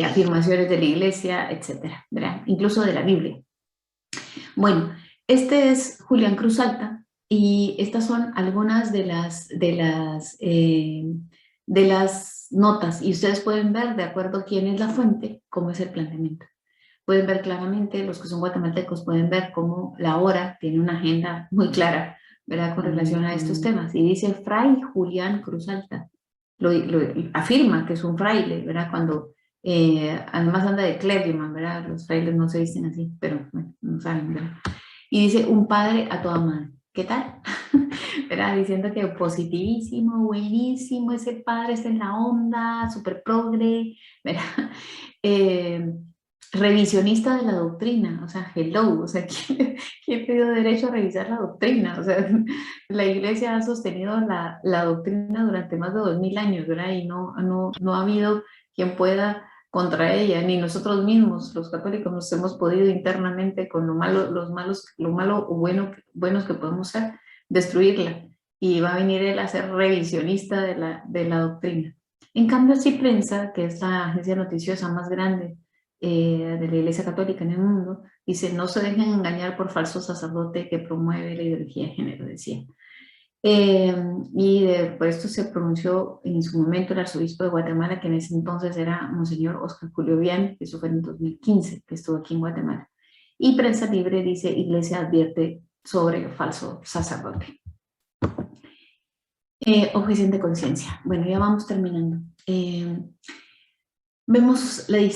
afirmaciones de la Iglesia, etcétera, ¿verdad? Incluso de la Biblia. Bueno, este es Julián Cruz Alta y estas son algunas de las notas y ustedes pueden ver, de acuerdo a quién es la fuente, cómo es el planteamiento. Pueden ver claramente, los que son guatemaltecos pueden ver cómo la hora tiene una agenda muy clara, ¿verdad? Con relación a estos temas. Y dice Fray Julián Cruz Alta. Lo afirma que es un fraile, ¿verdad? Cuando además anda de clergyman, ¿verdad? Los frailes no se dicen así, pero bueno, no saben, ¿verdad? Y dice un padre a toda madre. ¿Qué tal? ¿Verdad? Diciendo que positivísimo, buenísimo, ese padre está en la onda, súper progre, ¿verdad? Revisionista de la doctrina, o sea, hello, o sea, ¿quién pidió derecho a revisar la doctrina? O sea, la Iglesia ha sostenido la doctrina durante más de 2000 años, ¿verdad? Y no ha habido quien pueda contra ella, ni nosotros mismos, los católicos, nos hemos podido internamente con lo malo o buenos que podemos ser, destruirla. Y va a venir él a ser revisionista de la doctrina. En cambio, sí Prensa, que es la agencia noticiosa más grande de la Iglesia Católica en el mundo, dice, no se dejen engañar por falso sacerdote que promueve la ideología de género, decía. Por esto se pronunció en su momento el arzobispo de Guatemala, que en ese entonces era Monseñor Oscar Julio Vian, que eso fue en 2015, que estuvo aquí en Guatemala. Y Prensa Libre dice, Iglesia advierte sobre falso sacerdote. Objeción de conciencia. Bueno, ya vamos terminando. Vemos el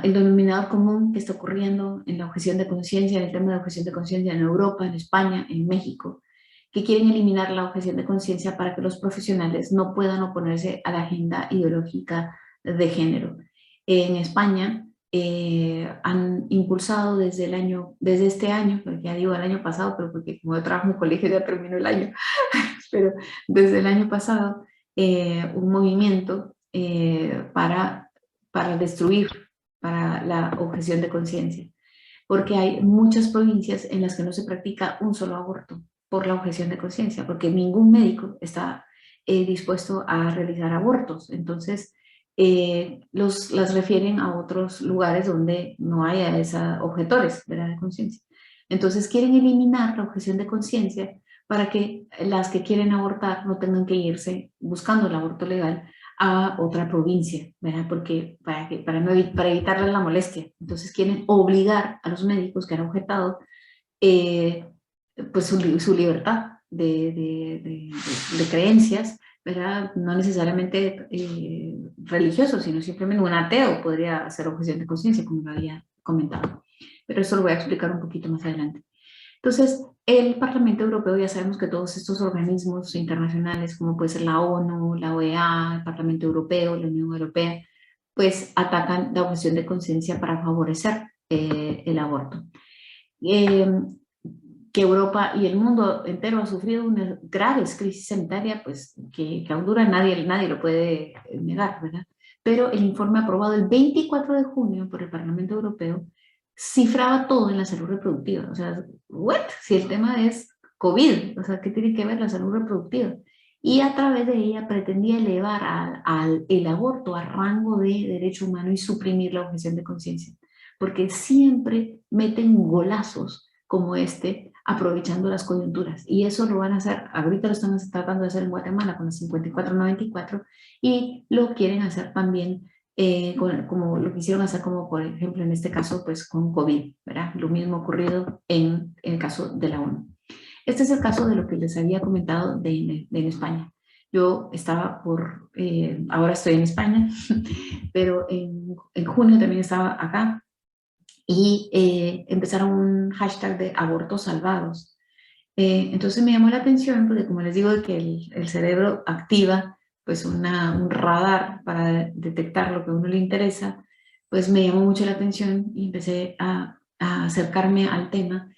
denominador común que está ocurriendo en la objeción de conciencia, en el tema de objeción de conciencia en Europa, en España, en México, que quieren eliminar la objeción de conciencia para que los profesionales no puedan oponerse a la agenda ideológica de género. En España han impulsado desde este año, porque ya digo el año pasado, pero porque como yo trabajo en colegio ya terminó el año, pero desde el año pasado un movimiento para destruir para la objeción de conciencia, porque hay muchas provincias en las que no se practica un solo aborto por la objeción de conciencia, porque ningún médico está dispuesto a realizar abortos. Entonces, las refieren a otros lugares donde no haya esos objetores, ¿verdad?, de conciencia. Entonces, quieren eliminar la objeción de conciencia para que las que quieren abortar no tengan que irse buscando el aborto legal a otra provincia, ¿verdad? Porque para evitarles la molestia. Entonces, quieren obligar a los médicos que han objetado pues su libertad de creencias, ¿verdad? No necesariamente religioso, sino simplemente un ateo podría hacer objeción de conciencia, como lo había comentado. Pero eso lo voy a explicar un poquito más adelante. Entonces, el Parlamento Europeo, ya sabemos que todos estos organismos internacionales, como puede ser la ONU, la OEA, el Parlamento Europeo, la Unión Europea, pues atacan la objeción de conciencia para favorecer el aborto. Que Europa y el mundo entero ha sufrido una grave crisis sanitaria, pues que a Honduras nadie lo puede negar, ¿verdad? Pero el informe aprobado el 24 de junio por el Parlamento Europeo cifraba todo en la salud reproductiva. O sea, ¿what? Si el tema es COVID, o sea, ¿qué tiene que ver la salud reproductiva? Y a través de ella pretendía elevar el aborto a rango de derecho humano y suprimir la objeción de conciencia, porque siempre meten golazos como este, aprovechando las coyunturas. Y eso lo van a hacer, ahorita lo están tratando de hacer en Guatemala con la 5494 y lo quieren hacer también como lo quisieron hacer, como por ejemplo en este caso pues con COVID, ¿verdad? Lo mismo ocurrido en el caso de la ONU. Este es el caso de lo que les había comentado en España. Yo estaba ahora estoy en España, pero en junio también estaba acá y empezaron un hashtag de abortos salvados. Entonces me llamó la atención porque, como les digo, que el cerebro activa pues un radar para detectar lo que a uno le interesa, pues me llamó mucho la atención y empecé a acercarme al tema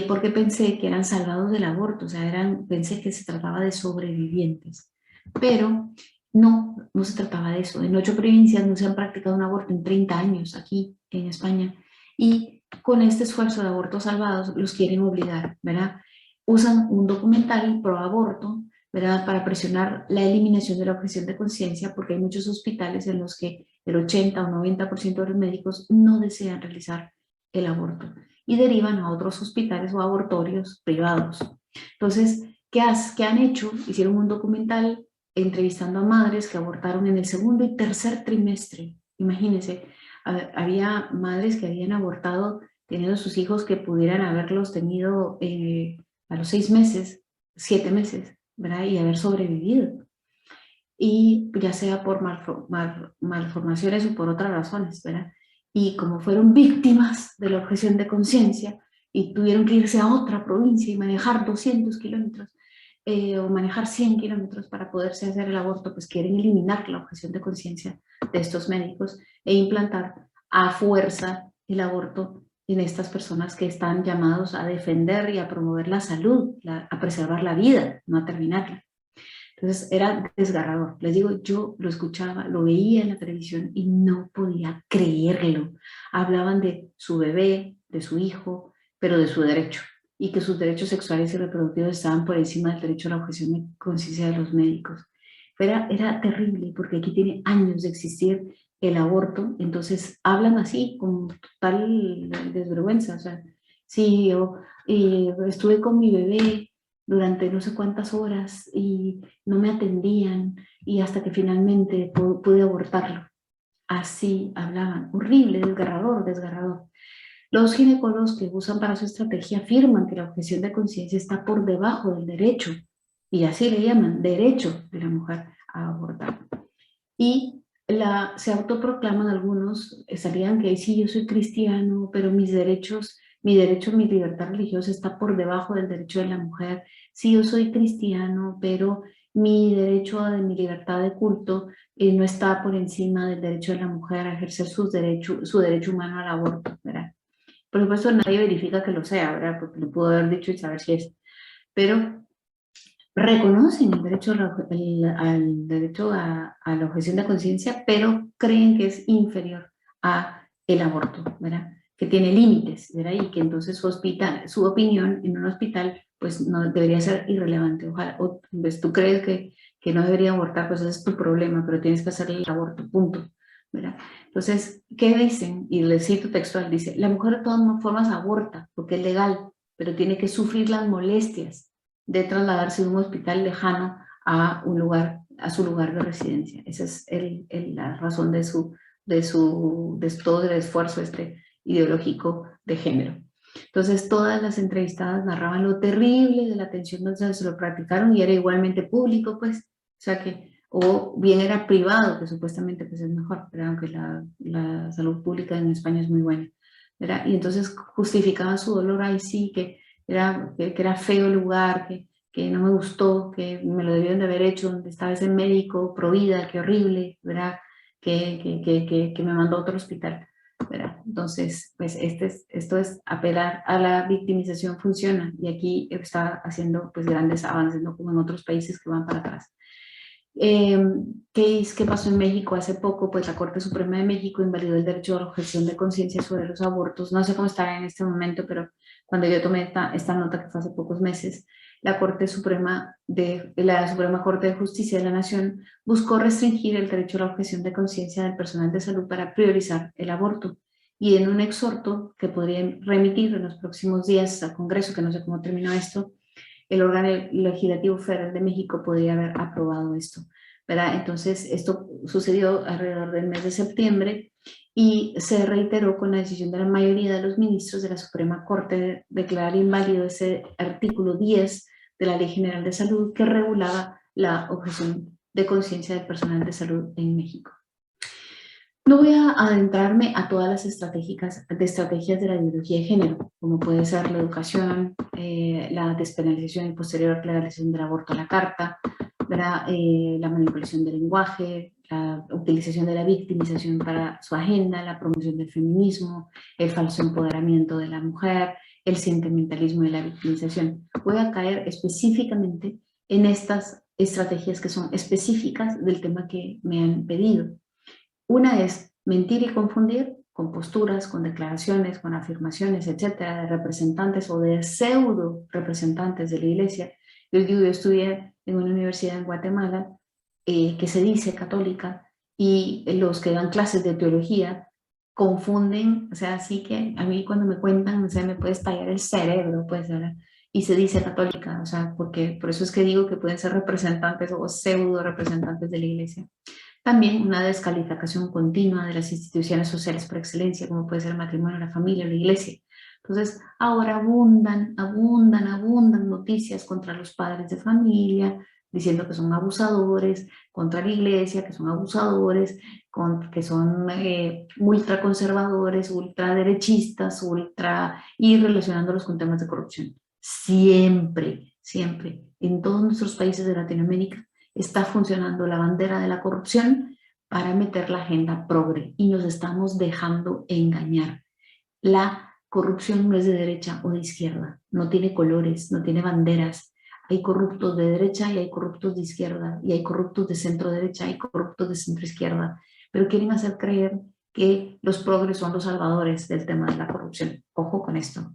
porque pensé que eran salvados del aborto, o sea, pensé que se trataba de sobrevivientes, pero no se trataba de eso. En 8 provincias no se han practicado un aborto en 30 años aquí en España, y con este esfuerzo de abortos salvados los quieren obligar, ¿verdad? Usan un documental pro aborto, ¿verdad?, para presionar la eliminación de la objeción de conciencia, porque hay muchos hospitales en los que el 80 o 90% de los médicos no desean realizar el aborto y derivan a otros hospitales o abortorios privados. Entonces, ¿qué han hecho? Hicieron un documental entrevistando a madres que abortaron en el 2.er y 3.er trimestre. Imagínense, había madres que habían abortado teniendo sus hijos que pudieran haberlos tenido a los 6 meses, 7 meses, ¿verdad?, y haber sobrevivido. Y ya sea por malformaciones o por otras razones, ¿verdad? Y como fueron víctimas de la objeción de conciencia y tuvieron que irse a otra provincia y manejar 200 kilómetros o manejar 100 kilómetros para poderse hacer el aborto, pues quieren eliminar la objeción de conciencia de estos médicos e implantar a fuerza el aborto en estas personas que están llamados a defender y a promover la salud, a preservar la vida, no a terminarla. Entonces era desgarrador. Les digo, yo lo escuchaba, lo veía en la televisión y no podía creerlo. Hablaban de su bebé, de su hijo, pero de su derecho, y que sus derechos sexuales y reproductivos estaban por encima del derecho a la objeción de conciencia de los médicos. Era terrible, porque aquí tiene años de existir el aborto, entonces hablan así, con total desvergüenza. O sea, sí, yo estuve con mi bebé durante no sé cuántas horas y no me atendían y hasta que finalmente pude abortarlo. Así hablaban, horrible, desgarrador, desgarrador. Los ginecólogos que usan para su estrategia afirman que la objeción de conciencia está por debajo del derecho, y así le llaman, derecho de la mujer a abortar. Y se autoproclaman algunos, salían que sí, yo soy cristiano, pero mis derechos, mi libertad religiosa está por debajo del derecho de la mujer. Sí, yo soy cristiano, pero mi derecho de mi libertad de culto no está por encima del derecho de la mujer a ejercer su derecho humano al aborto, ¿verdad? Por supuesto, nadie verifica que lo sea, ¿verdad? Porque lo pudo haber dicho y saber si es. Pero reconocen el derecho, al derecho a la objeción de conciencia, pero creen que es inferior a el aborto, ¿verdad? Que tiene límites, ¿verdad? Y que entonces su opinión en un hospital pues no debería ser irrelevante. Ojalá, pues, tú crees que no debería abortar, pues ese es tu problema, pero tienes que hacerle el aborto, punto, ¿verdad? Entonces, ¿qué dicen? Y les cito textual, dice, la mujer de todas formas aborta porque es legal, pero tiene que sufrir las molestias de trasladarse de un hospital lejano a su lugar de residencia. Esa es la razón de todo el esfuerzo ideológico de género. Entonces, todas las entrevistadas narraban lo terrible de la atención donde se lo practicaron y era igualmente público, pues, o sea que, o bien era privado, que supuestamente pues es mejor, ¿verdad? Aunque la salud pública en España es muy buena, ¿verdad? Y entonces justificaban su dolor, ahí sí, que era feo el lugar, que no me gustó, que me lo debieron de haber hecho, donde estaba ese médico pro vida, qué horrible, ¿verdad? Que me mandó a otro hospital, ¿verdad? Entonces, pues esto es apelar a la victimización, funciona, y aquí está haciendo pues grandes avances, no como en otros países que van para atrás. ¿Qué pasó en México hace poco? Pues la Corte Suprema de México invalidó el derecho a la objeción de conciencia sobre los abortos. No sé cómo está en este momento, pero cuando yo tomé esta nota, que fue hace pocos meses, la Suprema Corte de Justicia de la Nación buscó restringir el derecho a la objeción de conciencia del personal de salud para priorizar el aborto. Y en un exhorto que podrían remitir en los próximos días al Congreso, que no sé cómo terminó esto, el órgano legislativo federal de México podría haber aprobado esto, ¿verdad? Entonces, esto sucedió alrededor del mes de septiembre y se reiteró con la decisión de la mayoría de los ministros de la Suprema Corte de declarar inválido ese artículo 10 de la Ley General de Salud que regulaba la objeción de conciencia del personal de salud en México. No voy a adentrarme a todas las estrategias de la ideología de género, como puede ser la educación, la despenalización y posterior legalización del aborto a la carta, la manipulación del lenguaje, la utilización de la victimización para su agenda, la promoción del feminismo, el falso empoderamiento de la mujer, el sentimentalismo y la victimización. Voy a caer específicamente en estas estrategias que son específicas del tema que me han pedido. Una es mentir y confundir con posturas, con declaraciones, con afirmaciones, etcétera, de representantes o de pseudo representantes de la iglesia. Yo estudié en una universidad en Guatemala que se dice católica y los que dan clases de teología confunden, o sea, así que a mí cuando me cuentan, o sea, me puede estallar el cerebro, pues, ¿verdad? Y se dice católica, o sea, porque por eso es que digo que pueden ser representantes o pseudo representantes de la iglesia. También una descalificación continua de las instituciones sociales por excelencia, como puede ser el matrimonio, la familia, la iglesia. Entonces, ahora abundan noticias contra los padres de familia, diciendo que son abusadores, contra la iglesia, que son abusadores, que son ultraconservadores, ultraderechistas, y relacionándolos con temas de corrupción. Siempre, siempre, en todos nuestros países de Latinoamérica, está funcionando la bandera de la corrupción para meter la agenda progre y nos estamos dejando engañar. La corrupción no es de derecha o de izquierda, no tiene colores, no tiene banderas. Hay corruptos de derecha y hay corruptos de izquierda, y hay corruptos de centro derecha y corruptos de centro izquierda, pero quieren hacer creer que los progres son los salvadores del tema de la corrupción. Ojo con esto,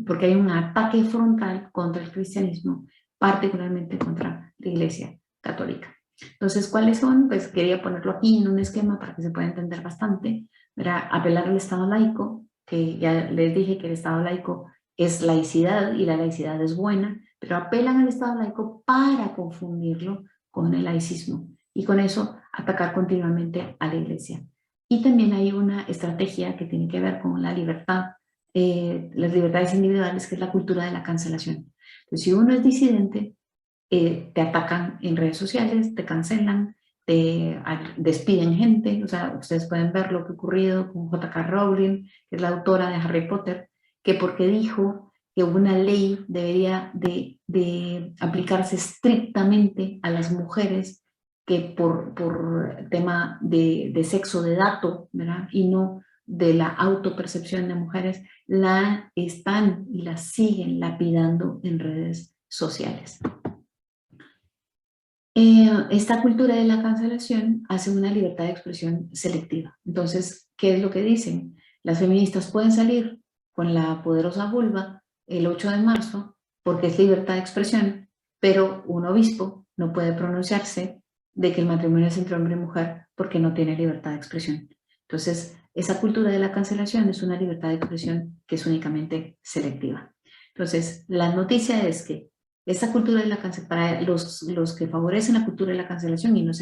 porque hay un ataque frontal contra el cristianismo, particularmente contra la iglesia católica. Entonces, ¿cuáles son? Pues quería ponerlo aquí en un esquema para que se pueda entender bastante. Era apelar al Estado laico, que ya les dije que el Estado laico es laicidad y la laicidad es buena, pero apelan al Estado laico para confundirlo con el laicismo y con eso atacar continuamente a la Iglesia. Y también hay una estrategia que tiene que ver con la libertad, las libertades individuales, que es la cultura de la cancelación. Entonces, si uno es disidente, te atacan en redes sociales, te cancelan, te despiden gente. O sea, ustedes pueden ver lo que ha ocurrido con J.K. Rowling, que es la autora de Harry Potter, que porque dijo que una ley debería de aplicarse estrictamente a las mujeres, que por tema de sexo de dato, ¿verdad? Y no de la autopercepción de mujeres, la están y la siguen lapidando en redes sociales. Esta cultura de la cancelación hace una libertad de expresión selectiva. Entonces, ¿qué es lo que dicen? Las feministas pueden salir con la poderosa vulva el 8 de marzo porque es libertad de expresión, pero un obispo no puede pronunciarse de que el matrimonio es entre hombre y mujer porque no tiene libertad de expresión. Entonces, esa cultura de la cancelación es una libertad de expresión que es únicamente selectiva. Entonces, la noticia es que esta cultura de la cancelación, para los que favorecen la cultura de la cancelación, y no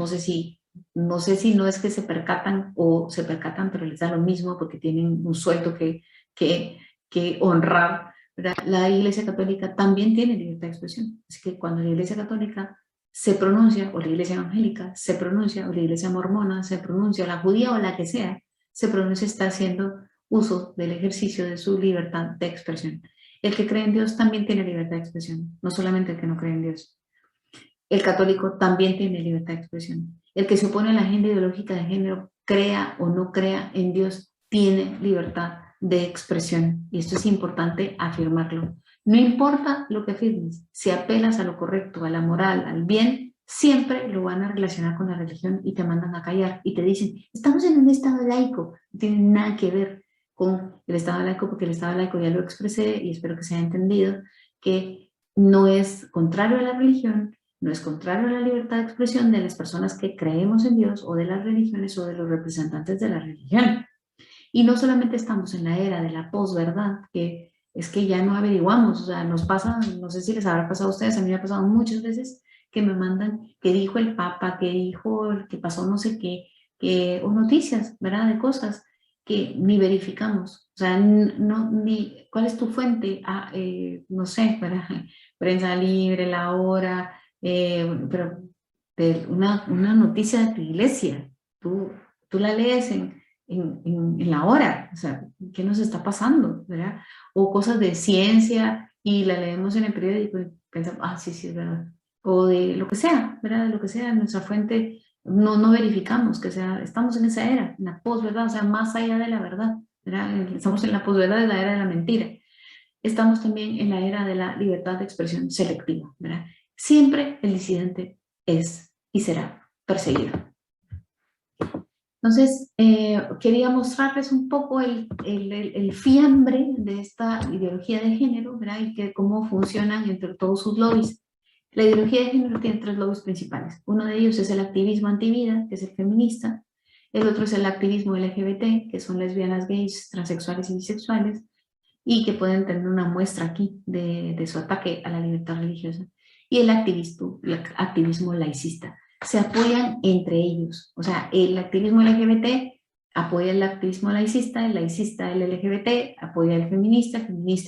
sé si no es que se percatan o se percatan, pero les da lo mismo porque tienen un sueldo que honrar, ¿verdad? La Iglesia Católica también tiene libertad de expresión. Así que cuando la Iglesia Católica se pronuncia, o la Iglesia Evangélica se pronuncia, o la Iglesia Mormona se pronuncia, o la judía o la que sea, se pronuncia, está haciendo uso del ejercicio de su libertad de expresión. El que cree en Dios también tiene libertad de expresión, no solamente el que no cree en Dios. El católico también tiene libertad de expresión. El que se opone a la agenda ideológica de género, crea o no crea en Dios, tiene libertad de expresión. Y esto es importante afirmarlo. No importa lo que afirmes, si apelas a lo correcto, a la moral, al bien, siempre lo van a relacionar con la religión y te mandan a callar y te dicen, estamos en un estado laico. No tiene nada que ver con el Estado laico, porque el Estado laico ya lo expresé y espero que se haya entendido, que no es contrario a la religión, no es contrario a la libertad de expresión de las personas que creemos en Dios o de las religiones o de los representantes de la religión. Y no solamente estamos en la era de la posverdad, que es que ya no averiguamos, o sea, nos pasa, no sé si les habrá pasado a ustedes, a mí me ha pasado muchas veces que me mandan que dijo el Papa, que dijo, que pasó no sé qué, o noticias, ¿verdad? De cosas que ni verificamos, o sea, ni ¿cuál es tu fuente? No sé, ¿verdad? Prensa Libre, La Hora, pero una noticia de tu iglesia, tú la lees en La Hora, o sea, ¿qué nos está pasando? ¿Verdad? O cosas de ciencia y la leemos en el periódico y pensamos, sí, es verdad. O de lo que sea, ¿verdad? De lo que sea, nuestra fuente. No verificamos que sea, estamos en esa era, en la posverdad, o sea, más allá de la verdad, ¿verdad? Estamos en la posverdad de la era de la mentira. Estamos también en la era de la libertad de expresión selectiva, ¿verdad? Siempre el disidente es y será perseguido. Entonces, quería mostrarles un poco el fiambre de esta ideología de género, ¿verdad? Y cómo funcionan entre todos sus lobbies. La ideología de género tiene tres lobbies principales. Uno de ellos es el activismo antivida, que es el feminista. El otro es el activismo LGBT, que son lesbianas, gays, transexuales y bisexuales, y que pueden tener una muestra aquí de su ataque a la libertad religiosa. Y el activismo laicista. Se apoyan entre ellos. O sea, el activismo LGBT apoya el activismo laicista el LGBT apoya el feminista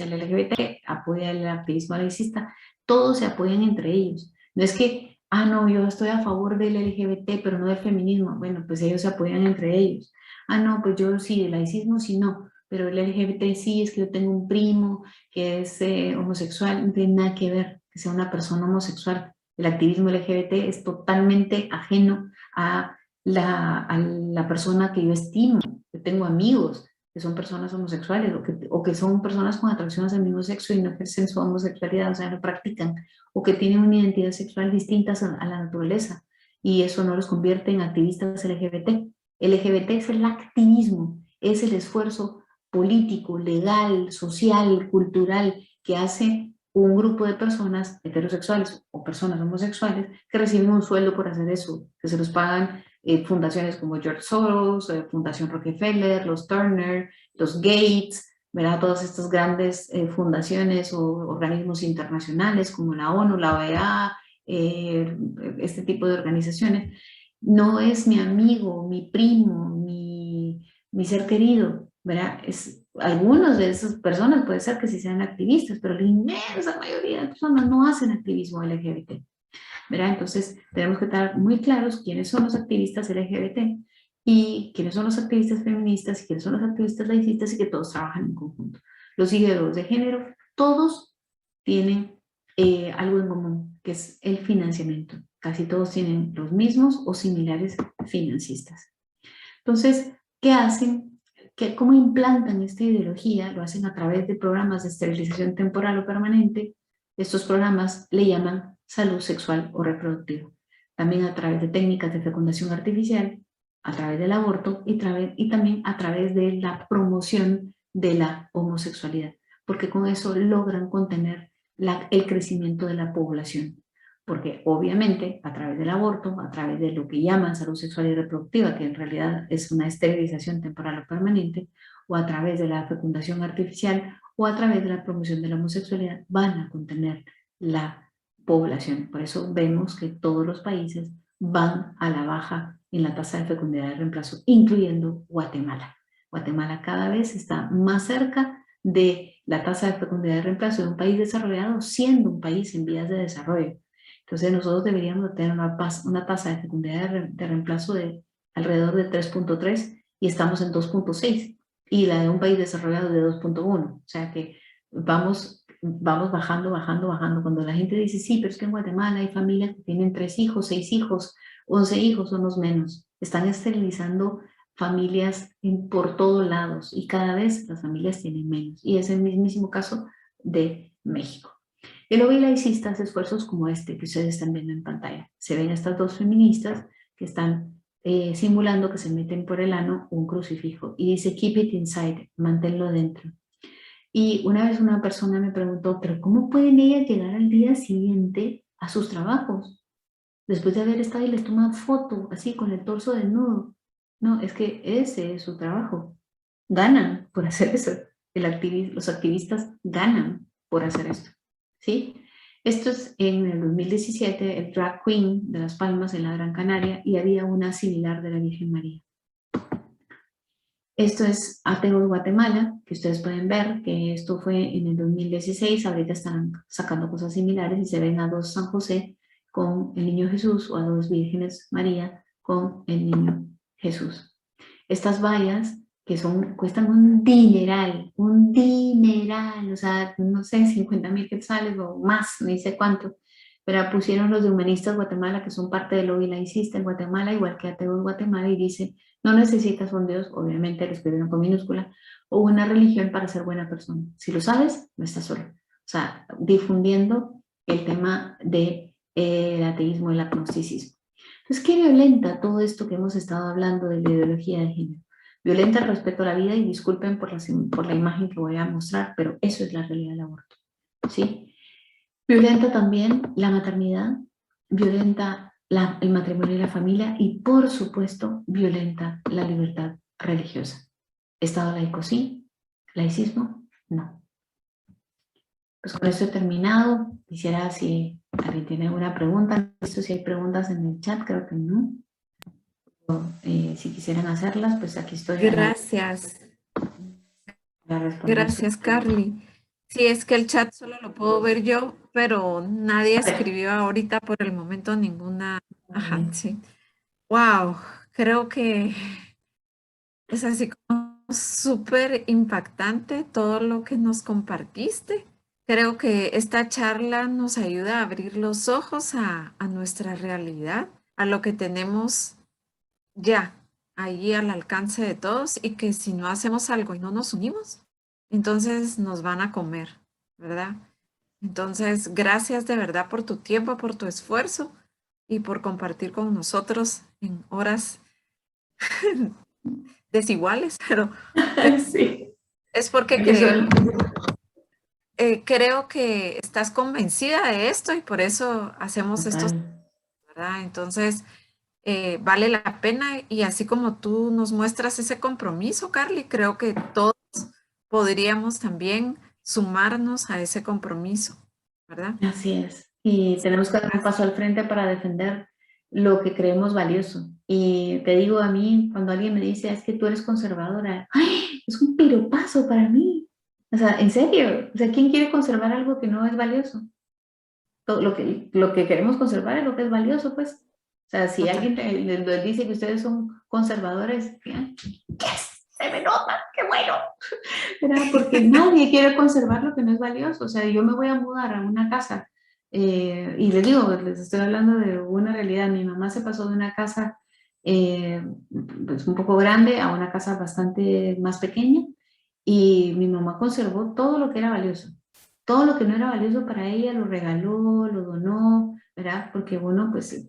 el LGBT apoya el activismo laicista. Todos se apoyan entre ellos. No es que, no, yo estoy a favor del LGBT, pero no del feminismo. Bueno, pues ellos se apoyan entre ellos. No, pues yo sí, del laicismo sí no, pero el LGBT sí, es que yo tengo un primo que es homosexual, no tiene nada que ver que sea una persona homosexual. El activismo LGBT es totalmente ajeno a la persona que yo estimo. Yo tengo amigos que son personas homosexuales o que son personas con atracciones al mismo sexo y no ejercen su homosexualidad, o sea, no practican, o que tienen una identidad sexual distinta a la naturaleza, y eso no los convierte en activistas LGBT. LGBT es el activismo, es el esfuerzo político, legal, social, cultural, que hace un grupo de personas heterosexuales o personas homosexuales que reciben un sueldo por hacer eso, que se los pagan fundaciones como George Soros, Fundación Rockefeller, los Turner, los Gates, ¿verdad? Todas estas grandes fundaciones o organismos internacionales como la ONU, la OEA, este tipo de organizaciones. No es mi amigo, mi primo, mi ser querido, ¿verdad? Algunos de esas personas puede ser que sí sean activistas, pero la inmensa mayoría de personas no hacen activismo LGBT, ¿verdad? Entonces tenemos que estar muy claros quiénes son los activistas LGBT y quiénes son los activistas feministas y quiénes son los activistas laicistas y que todos trabajan en conjunto. Los ideólogos de género, todos tienen algo en común, que es el financiamiento. Casi todos tienen los mismos o similares financistas. Entonces, ¿qué hacen? ¿Cómo implantan esta ideología? Lo hacen a través de programas de esterilización temporal o permanente. Estos programas le llaman salud sexual o reproductiva. También a través de técnicas de fecundación artificial, a través del aborto y también a través de la promoción de la homosexualidad, porque con eso logran contener el crecimiento de la población. Porque obviamente a través del aborto, a través de lo que llaman salud sexual y reproductiva, que en realidad es una esterilización temporal o permanente, o a través de la fecundación artificial, o a través de la promoción de la homosexualidad, van a contener la población. Por eso vemos que todos los países van a la baja en la tasa de fecundidad de reemplazo, incluyendo Guatemala. Guatemala cada vez está más cerca de la tasa de fecundidad de reemplazo de un país desarrollado, siendo un país en vías de desarrollo. Entonces nosotros deberíamos tener una tasa de fecundidad de reemplazo de alrededor de 3.3 y estamos en 2.6 y la de un país desarrollado de 2.1. O sea que vamos bajando. Cuando la gente dice, sí, pero es que en Guatemala hay familias que tienen 3 hijos, 6 hijos, 11 hijos, son los menos. Están esterilizando familias por todos lados y cada vez las familias tienen menos. Y es el mismísimo caso de México. El lobby laicista hace esfuerzos como este que ustedes están viendo en pantalla. Se ven estas dos feministas que están simulando que se meten por el ano un crucifijo y dice keep it inside, manténlo dentro. Y una vez una persona me preguntó, pero ¿cómo pueden ellas llegar al día siguiente a sus trabajos? Después de haber estado y les toman foto así con el torso desnudo. No, es que ese es su trabajo. Ganan por hacer eso. Los activistas ganan por hacer esto. ¿Sí? Esto es en el 2017, el Drag Queen de Las Palmas en la Gran Canaria y había una similar de la Virgen María. Esto es Ateo Guatemala, que ustedes pueden ver que esto fue en el 2016, ahorita están sacando cosas similares y se ven a 2 San José con el niño Jesús o a 2 Vírgenes María con el niño Jesús. Estas vallas que cuestan un dineral, o sea, no sé, 50,000 quetzales o más, ni sé cuánto, pero pusieron los de Humanistas Guatemala, que son parte del lobby laicista en Guatemala, igual que Ateo en Guatemala, y dice, no necesitas un Dios, obviamente lo escribieron con minúscula, o una religión para ser buena persona. Si lo sabes, no estás solo. O sea, difundiendo el tema del ateísmo y el agnosticismo. Entonces, ¿qué violenta todo esto que hemos estado hablando de la ideología de género? Violenta el respeto a la vida y disculpen por la imagen que voy a mostrar, pero eso es la realidad del aborto, ¿sí? Violenta también la maternidad, violenta el matrimonio y la familia y, por supuesto, violenta la libertad religiosa. ¿Estado laico sí? ¿Laicismo? No. Pues con esto he terminado. Quisiera si alguien tiene alguna pregunta. No he visto si hay preguntas en el chat, creo que no. Si quisieran hacerlas, pues aquí estoy. Gracias. Gracias, Carly. Sí, es que el chat solo lo puedo ver yo, pero nadie escribió ahorita por el momento ninguna. Ajá, sí. Wow, creo que es así como súper impactante todo lo que nos compartiste. Creo que esta charla nos ayuda a abrir los ojos a nuestra realidad, a lo que tenemos ya ahí al alcance de todos y que si no hacemos algo y no nos unimos, entonces nos van a comer, ¿verdad? Entonces, gracias de verdad por tu tiempo, por tu esfuerzo y por compartir con nosotros en horas desiguales, pero sí. es porque creo que estás convencida de esto y por eso hacemos estos, Total. ¿verdad? Entonces, vale la pena y así como tú nos muestras ese compromiso, Carly, creo que todos podríamos también sumarnos a ese compromiso, ¿verdad? Así es. Y tenemos que dar un paso al frente para defender lo que creemos valioso. Y te digo a mí, cuando alguien me dice, es que tú eres conservadora, ¡ay! Es un piropazo para mí. O sea, en serio, o sea, ¿quién quiere conservar algo que no es valioso? Todo lo que queremos conservar es lo que es valioso, pues. O sea, si Total. alguien les dice que ustedes son conservadores, ¡yes! Se me nota, qué bueno. ¿Verdad? Porque nadie quiere conservar lo que no es valioso. O sea, yo me voy a mudar a una casa y les digo, les estoy hablando de una realidad. Mi mamá se pasó de una casa pues un poco grande a una casa bastante más pequeña y mi mamá conservó todo lo que era valioso. Todo lo que no era valioso para ella lo regaló, lo donó, ¿verdad? Porque bueno, pues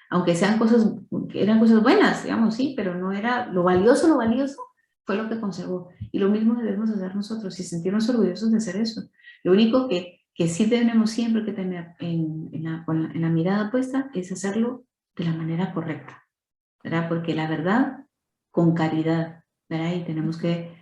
aunque sean cosas, eran cosas buenas, digamos, sí, pero no era lo valioso fue lo que conservó. Y lo mismo debemos hacer nosotros y sentirnos orgullosos de hacer eso. Lo único que sí tenemos siempre que tener en la mirada puesta es hacerlo de la manera correcta, ¿verdad? Porque la verdad, con caridad, ¿verdad? Y tenemos que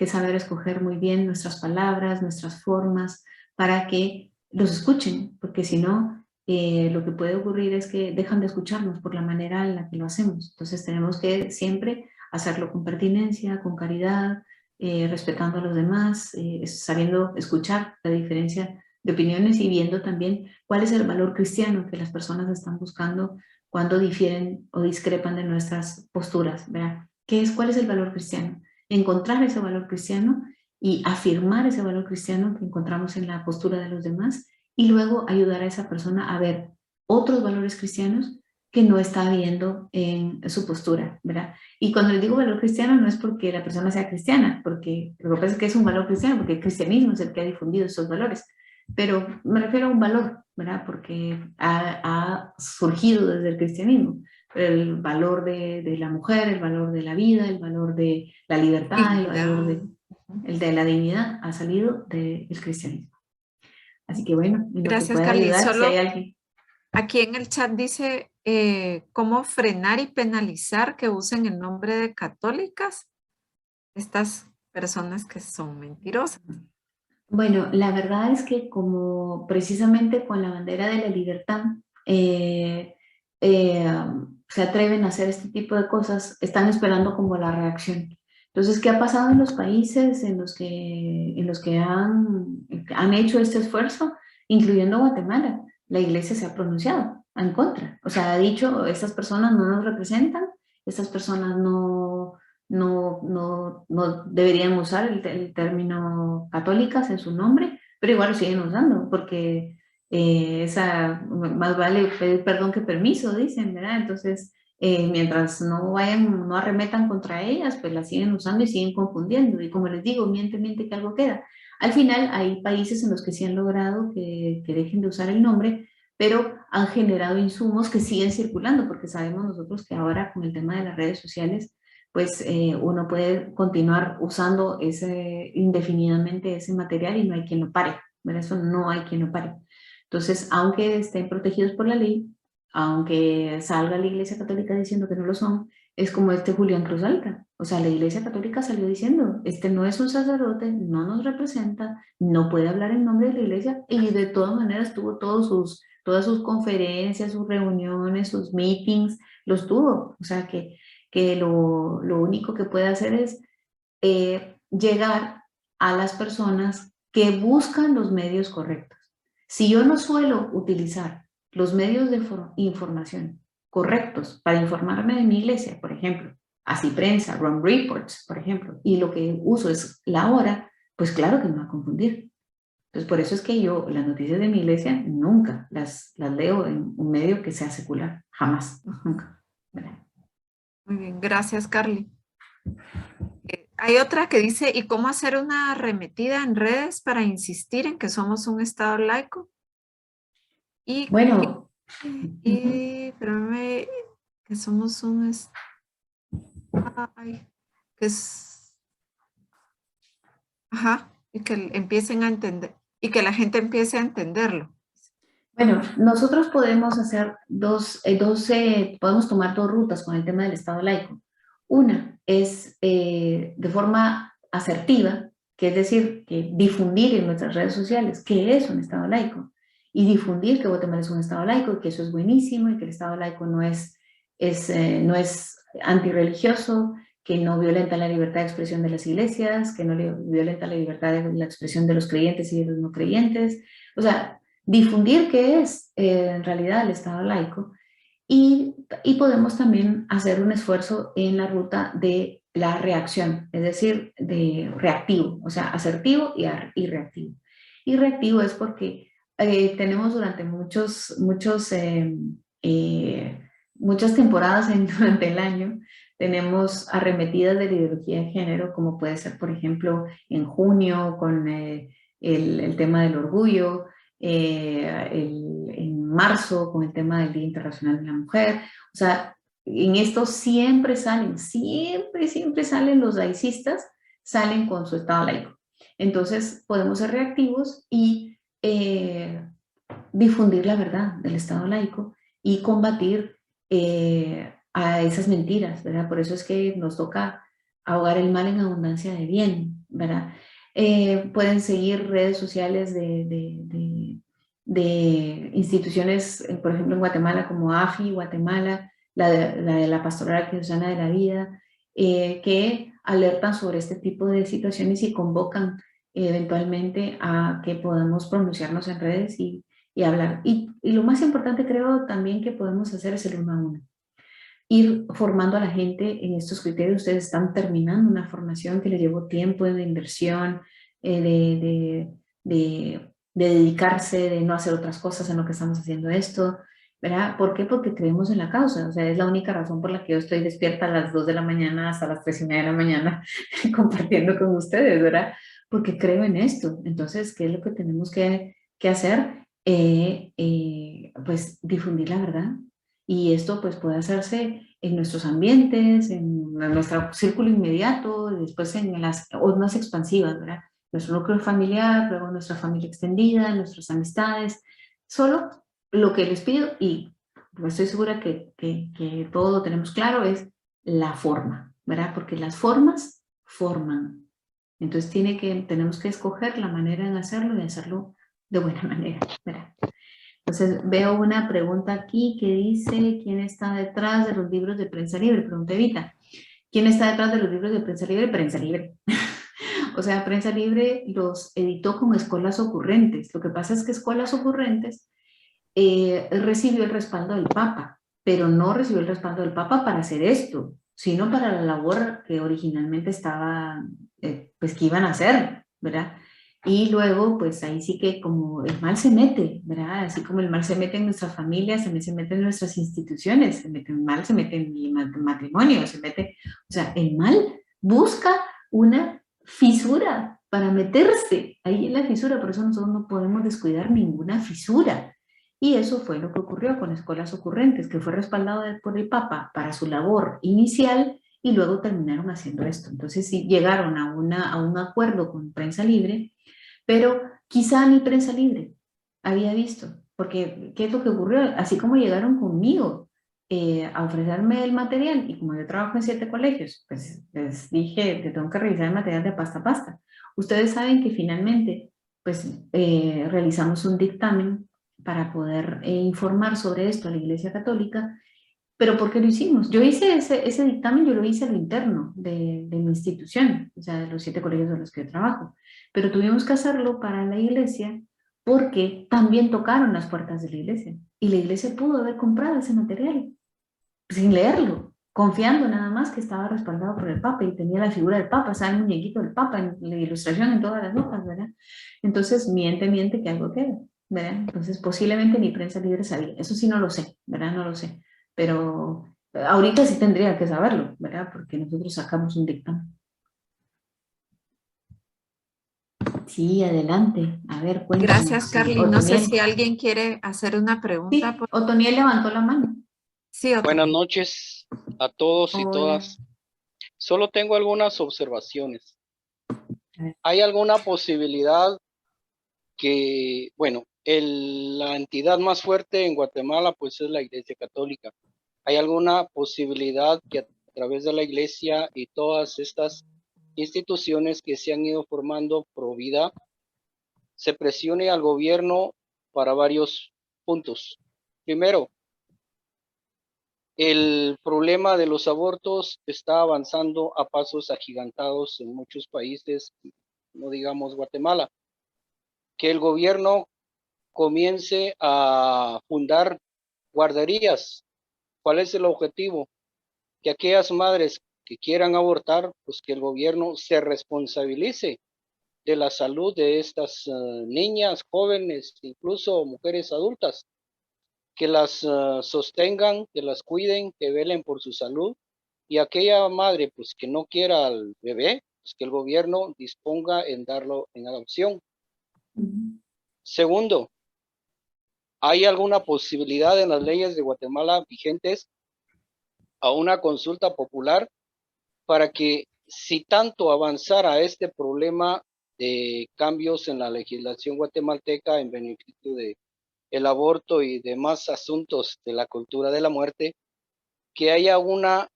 saber escoger muy bien nuestras palabras, nuestras formas, para que los escuchen, porque si no, lo que puede ocurrir es que dejan de escucharnos por la manera en la que lo hacemos. Entonces tenemos que siempre hacerlo con pertinencia, con caridad, respetando a los demás, sabiendo escuchar la diferencia de opiniones y viendo también cuál es el valor cristiano que las personas están buscando cuando difieren o discrepan de nuestras posturas, ¿verdad? ¿Cuál es el valor cristiano? Encontrar ese valor cristiano y afirmar ese valor cristiano que encontramos en la postura de los demás y luego ayudar a esa persona a ver otros valores cristianos que no está viendo en su postura, ¿verdad? Y cuando les digo valor cristiano no es porque la persona sea cristiana, porque lo que pasa es que es un valor cristiano, porque el cristianismo es el que ha difundido esos valores, pero me refiero a un valor, ¿verdad? Porque ha surgido desde el cristianismo, el valor de la mujer, el valor de la vida, el valor de la libertad, el Dignidad. valor el de la dignidad ha salido del cristianismo. Así que bueno, en lo que Gracias, pueda Carly. ayudar, si hay Solo alguien. aquí en el chat dice cómo frenar y penalizar que usen el nombre de católicas estas personas que son mentirosas. Bueno, la verdad es que como precisamente con la bandera de la libertad se atreven a hacer este tipo de cosas, están esperando como la reacción. Entonces, ¿qué ha pasado en los países en los que han hecho este esfuerzo, incluyendo Guatemala? La iglesia se ha pronunciado en contra. O sea, ha dicho, estas personas no nos representan, estas personas no deberían usar el término católicas en su nombre, pero igual lo siguen usando, porque más vale pedir perdón que permiso, dicen, ¿verdad? Entonces, mientras no arremetan contra ellas, pues las siguen usando y siguen confundiendo. Y como les digo, miente que algo queda. Al final, hay países en los que sí han logrado que dejen de usar el nombre, pero han generado insumos que siguen circulando, porque sabemos nosotros que ahora con el tema de las redes sociales, pues uno puede continuar usando indefinidamente ese material y no hay quien lo pare, ¿verdad? Eso no hay quien lo pare. Entonces, aunque estén protegidos por la ley, aunque salga la Iglesia Católica diciendo que no lo son, es como este Julián Cruz Alta. O sea, la Iglesia Católica salió diciendo, este no es un sacerdote, no nos representa, no puede hablar en nombre de la Iglesia y de todas maneras tuvo todas sus conferencias, sus reuniones, sus meetings, los tuvo. O sea, que lo único que puede hacer es llegar a las personas que buscan los medios correctos. Si yo no suelo utilizar los medios de información correctos para informarme de mi iglesia, por ejemplo, así prensa, Run Reports, por ejemplo, y lo que uso es la hora, pues claro que me va a confundir. Entonces, por eso es que yo las noticias de mi iglesia nunca las leo en un medio que sea secular, jamás, nunca. ¿Verdad? Muy bien, gracias, Carly. Hay otra que dice, ¿y cómo hacer una arremetida en redes para insistir en que somos un Estado laico? Bueno, Espérame, que somos un ay, que es, ajá, y que empiecen a entender, y que la gente empiece a entenderlo. Bueno, nosotros podemos hacer podemos tomar dos rutas con el tema del Estado laico. Una es de forma asertiva, que es decir, que difundir en nuestras redes sociales qué es un Estado laico y difundir que Guatemala es un Estado laico y que eso es buenísimo y que el Estado laico no es antirreligioso, que no violenta la libertad de expresión de las iglesias, que no violenta la libertad de la expresión de los creyentes y de los no creyentes. O sea, difundir qué es en realidad el Estado laico y podemos también hacer un esfuerzo en la ruta de la reacción, es decir, de reactivo, o sea, asertivo y reactivo. Y reactivo es porque tenemos durante muchas temporadas durante el año, tenemos arremetidas de la ideología de género, como puede ser, por ejemplo, en junio con el tema del orgullo, en marzo con el tema del Día Internacional de la Mujer. O sea, en esto siempre salen los laicistas, salen con su Estado laico. Entonces podemos ser reactivos y difundir la verdad del Estado laico y combatir a esas mentiras, ¿verdad? Por eso es que nos toca ahogar el mal en abundancia de bien, ¿verdad? Pueden seguir redes sociales de instituciones, por ejemplo en Guatemala como AFI Guatemala, la de la Pastoral Cristiana de la Vida, que alertan sobre este tipo de situaciones y convocan eventualmente a que podamos pronunciarnos en redes y hablar. Y lo más importante creo también que podemos hacer es el uno a uno. Ir formando a la gente en estos criterios. Ustedes están terminando una formación que les llevó tiempo de inversión, de dedicarse, de no hacer otras cosas en lo que estamos haciendo esto, ¿verdad? ¿Por qué? Porque creemos en la causa. O sea, es la única razón por la que yo estoy despierta a las 2 de la mañana hasta las 3:30 de la mañana compartiendo con ustedes, ¿verdad? Porque creo en esto. Entonces, ¿qué es lo que tenemos que hacer? Pues difundir la verdad. Y esto pues puede hacerse en nuestros ambientes, en nuestro círculo inmediato, y después en las más expansivas, ¿verdad? Nuestro núcleo familiar, luego nuestra familia extendida, nuestras amistades. Solo lo que les pido, y pues estoy segura que todo lo tenemos claro, es la forma, ¿verdad? Porque las formas forman. Entonces tenemos que escoger la manera de hacerlo y hacerlo de buena manera, ¿verdad? Entonces veo una pregunta aquí que dice, ¿quién está detrás de los libros de Prensa Libre? Pregunta Evita. ¿Quién está detrás de los libros de Prensa Libre? Prensa Libre. O sea, Prensa Libre los editó con Escolas Ocurrentes. Lo que pasa es que Escolas Ocurrentes recibió el respaldo del Papa, pero no recibió el respaldo del Papa para hacer esto, sino para la labor que originalmente estaba, pues que iban a hacer, ¿verdad? Y luego, pues ahí sí que como el mal se mete, ¿verdad? Así como el mal se mete en nuestras familias, se mete en nuestras instituciones, el mal se mete en mi matrimonio, se mete, o sea, el mal busca una fisura para meterse ahí en la fisura, por eso nosotros no podemos descuidar ninguna fisura. Y eso fue lo que ocurrió con Escolas Ocurrentes, que fue respaldado por el Papa para su labor inicial y luego terminaron haciendo esto. Entonces sí llegaron a un acuerdo con Prensa Libre, pero quizá ni Prensa Libre había visto, porque ¿qué es lo que ocurrió? Así como llegaron conmigo a ofrecerme el material, y como yo trabajo en 7 colegios, pues les dije, te tengo que revisar el material de pasta a pasta. Ustedes saben que finalmente pues realizamos un dictamen para poder informar sobre esto a la Iglesia Católica. ¿Pero por qué lo hicimos? Yo hice ese dictamen, yo lo hice a lo interno de mi institución, o sea, de los 7 colegios en los que yo trabajo. Pero tuvimos que hacerlo para la iglesia porque también tocaron las puertas de la iglesia. Y la iglesia pudo haber comprado ese material sin leerlo, confiando nada más que estaba respaldado por el Papa y tenía la figura del Papa, ¿sabe? El muñequito del Papa en la ilustración en todas las notas, ¿verdad? Entonces, miente que algo queda, ¿verdad? Entonces, posiblemente ni Prensa Libre sabía. Eso sí no lo sé, ¿verdad? No lo sé. Pero ahorita sí tendría que saberlo, ¿verdad? Porque nosotros sacamos un dictamen. Sí, adelante. A ver, cuéntanos. Gracias, Carly. No sé si alguien quiere hacer una pregunta. Sí, Otoniel levantó la mano. Sí, Otoniel. Buenas noches a todos y Hola. todas. Solo tengo algunas observaciones. ¿Hay alguna posibilidad que, bueno, la entidad más fuerte en Guatemala pues es la Iglesia Católica? ¿Hay alguna posibilidad que a través de la Iglesia y todas estas instituciones que se han ido formando pro vida se presione al gobierno para varios puntos? Primero, el problema de los abortos está avanzando a pasos agigantados en muchos países, no digamos Guatemala. Que el gobierno comience a fundar guarderías. ¿Cuál es el objetivo? Que aquellas madres que quieran abortar, pues que el gobierno se responsabilice de la salud de estas niñas, jóvenes, incluso mujeres adultas, que las sostengan, que las cuiden, que velen por su salud, y aquella madre pues que no quiera al bebé, pues que el gobierno disponga en darlo en adopción. Segundo, ¿hay alguna posibilidad en las leyes de Guatemala vigentes a una consulta popular para que, si tanto avanzara este problema de cambios en la legislación guatemalteca en beneficio de el aborto y demás asuntos de la cultura de la muerte, que haya una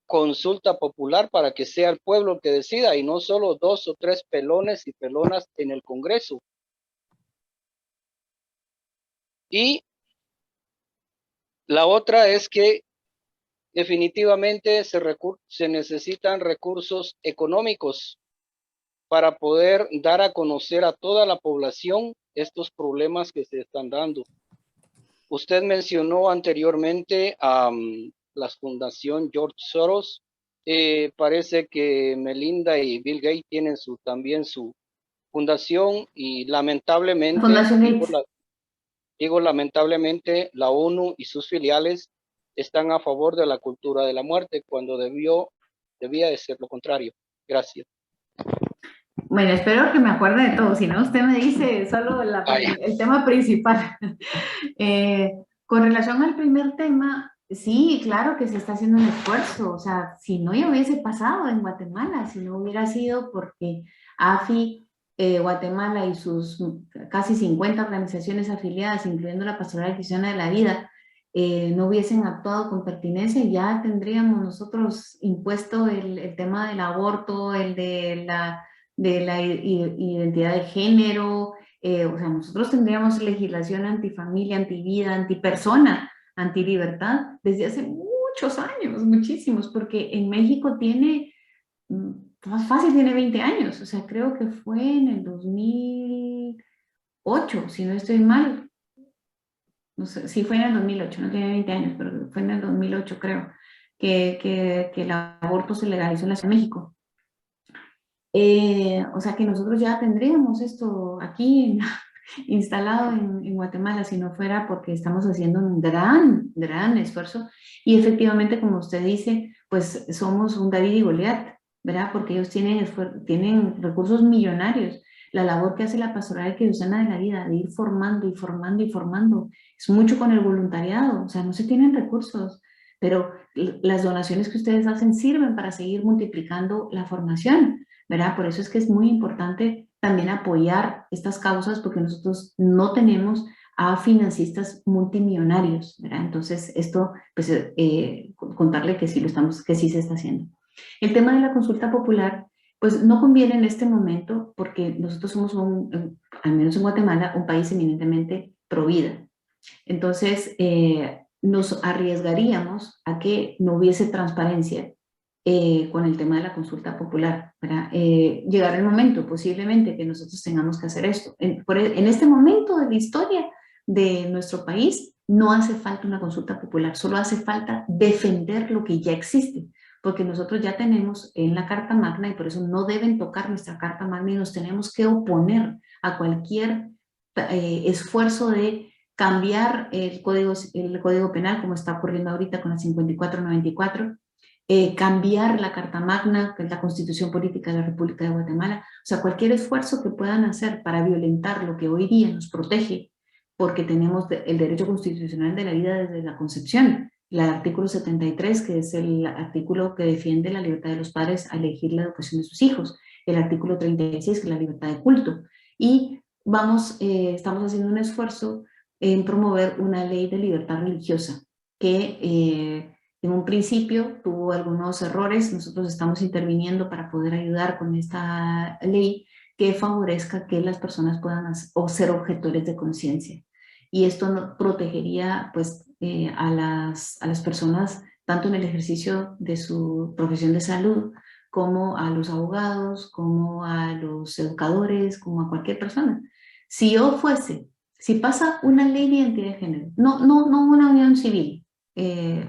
consulta popular para que sea el pueblo el que decida y no solo 2 o 3 pelones y pelonas en el Congreso? Y la otra es que definitivamente se necesitan recursos económicos para poder dar a conocer a toda la población estos problemas que se están dando. Usted mencionó anteriormente a la Fundación George Soros. Parece que Melinda y Bill Gates tienen también su fundación, y lamentablemente, digo lamentablemente, la ONU y sus filiales están a favor de la cultura de la muerte cuando debía de ser lo contrario. Gracias. Bueno, espero que me acuerde de todo, si no usted me dice solo el tema principal. Con relación al primer tema, sí, claro que se está haciendo un esfuerzo, o sea, si no ya hubiese pasado en Guatemala, si no hubiera sido porque AFI Guatemala y sus casi 50 organizaciones afiliadas, incluyendo la Pastoral Cristiana de la Vida, no hubiesen actuado con pertinencia, ya tendríamos nosotros impuesto el tema del aborto, el de la identidad de género, o sea, nosotros tendríamos legislación antifamilia, antivida, antipersona, antilibertad desde hace muchos años, muchísimos, porque en México tiene, más fácil, tiene 20 años, o sea, creo que fue en el 2008, si no estoy mal, no sé, sí fue en el 2008, no tiene 20 años, pero fue en el 2008 creo, que el aborto se legalizó en la Ciudad de México. O sea que nosotros ya tendríamos esto aquí instalado en Guatemala si no fuera porque estamos haciendo un gran esfuerzo, y efectivamente, como usted dice, pues somos un David y Goliat, ¿verdad? Porque ellos tienen recursos millonarios. La labor que hace la Pastoral Cristiana de la Vida de ir formando y formando y formando es mucho con el voluntariado, o sea, no se tienen recursos, pero las donaciones que ustedes hacen sirven para seguir multiplicando la formación, ¿verdad? Por eso es que es muy importante también apoyar estas causas, porque nosotros no tenemos a financistas multimillonarios, ¿verdad? Entonces, esto, pues, contarle que sí que sí se está haciendo. El tema de la consulta popular, pues no conviene en este momento, porque nosotros somos, al menos en Guatemala, un país eminentemente pro vida. Entonces, nos arriesgaríamos a que no hubiese transparencia con el tema de la consulta popular, ¿verdad? Llegará el momento, posiblemente, que nosotros tengamos que hacer esto. En este momento de la historia de nuestro país, no hace falta una consulta popular, solo hace falta defender lo que ya existe, porque nosotros ya tenemos en la Carta Magna, y por eso no deben tocar nuestra Carta Magna, y nos tenemos que oponer a cualquier esfuerzo de cambiar el código penal, como está ocurriendo ahorita con la 5494, cambiar la Carta Magna, que es la Constitución Política de la República de Guatemala. O sea, cualquier esfuerzo que puedan hacer para violentar lo que hoy día nos protege, porque tenemos el derecho constitucional de la vida desde la concepción, el artículo 73, que es el artículo que defiende la libertad de los padres a elegir la educación de sus hijos. el artículo 36, que es la libertad de culto. Y estamos haciendo un esfuerzo en promover una ley de libertad religiosa que en un principio tuvo algunos errores. Nosotros estamos interviniendo para poder ayudar con esta ley que favorezca que las personas puedan ser objetores de conciencia. Y esto protegería pues, a las personas tanto en el ejercicio de su profesión de salud, como a los abogados, como a los educadores, como a cualquier persona. Si pasa una ley de identidad de género, no una unión civil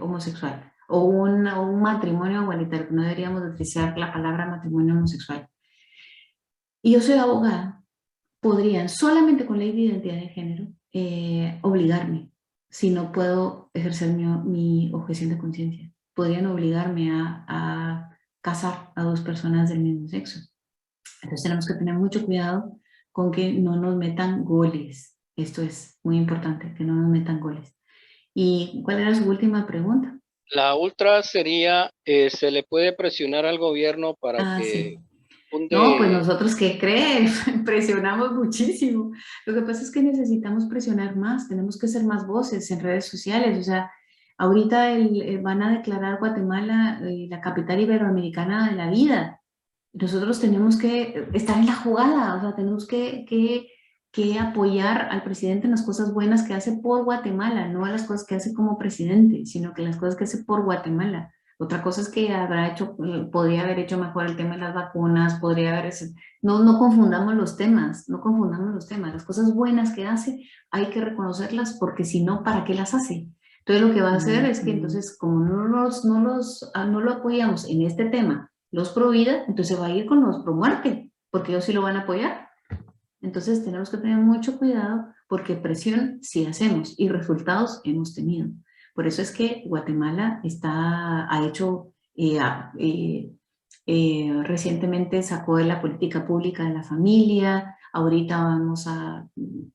homosexual, o un matrimonio igualitario, no deberíamos utilizar la palabra matrimonio homosexual, y yo soy abogada, podrían solamente con ley de identidad de género obligarme, si no puedo ejercer mi objeción de conciencia. Podrían obligarme a casar a dos personas del mismo sexo. Entonces tenemos que tener mucho cuidado con que no nos metan goles. Esto es muy importante, que no nos metan goles. ¿Y cuál era su última pregunta? La ultra sería, ¿se le puede presionar al gobierno para que sí. funde? No, pues nosotros, ¿qué creen? Presionamos muchísimo. Lo que pasa es que necesitamos presionar más, tenemos que ser más voces en redes sociales. O sea, ahorita van a declarar Guatemala la capital iberoamericana de la vida. Nosotros tenemos que estar en la jugada, o sea, tenemos que apoyar al presidente en las cosas buenas que hace por Guatemala, no a las cosas que hace como presidente, sino que las cosas que hace por Guatemala. Otra cosa es que podría haber hecho mejor el tema de las vacunas, no confundamos los temas, no confundamos los temas. Las cosas buenas que hace hay que reconocerlas, porque si no, ¿para qué las hace? Entonces lo que va a hacer es que entonces, como no lo apoyamos en este tema, los pro vida, entonces va a ir con los pro muerte, porque ellos sí lo van a apoyar. Entonces tenemos que tener mucho cuidado, porque presión sí hacemos y resultados hemos tenido. Por eso es que Guatemala recientemente sacó de la política pública de la familia. Ahorita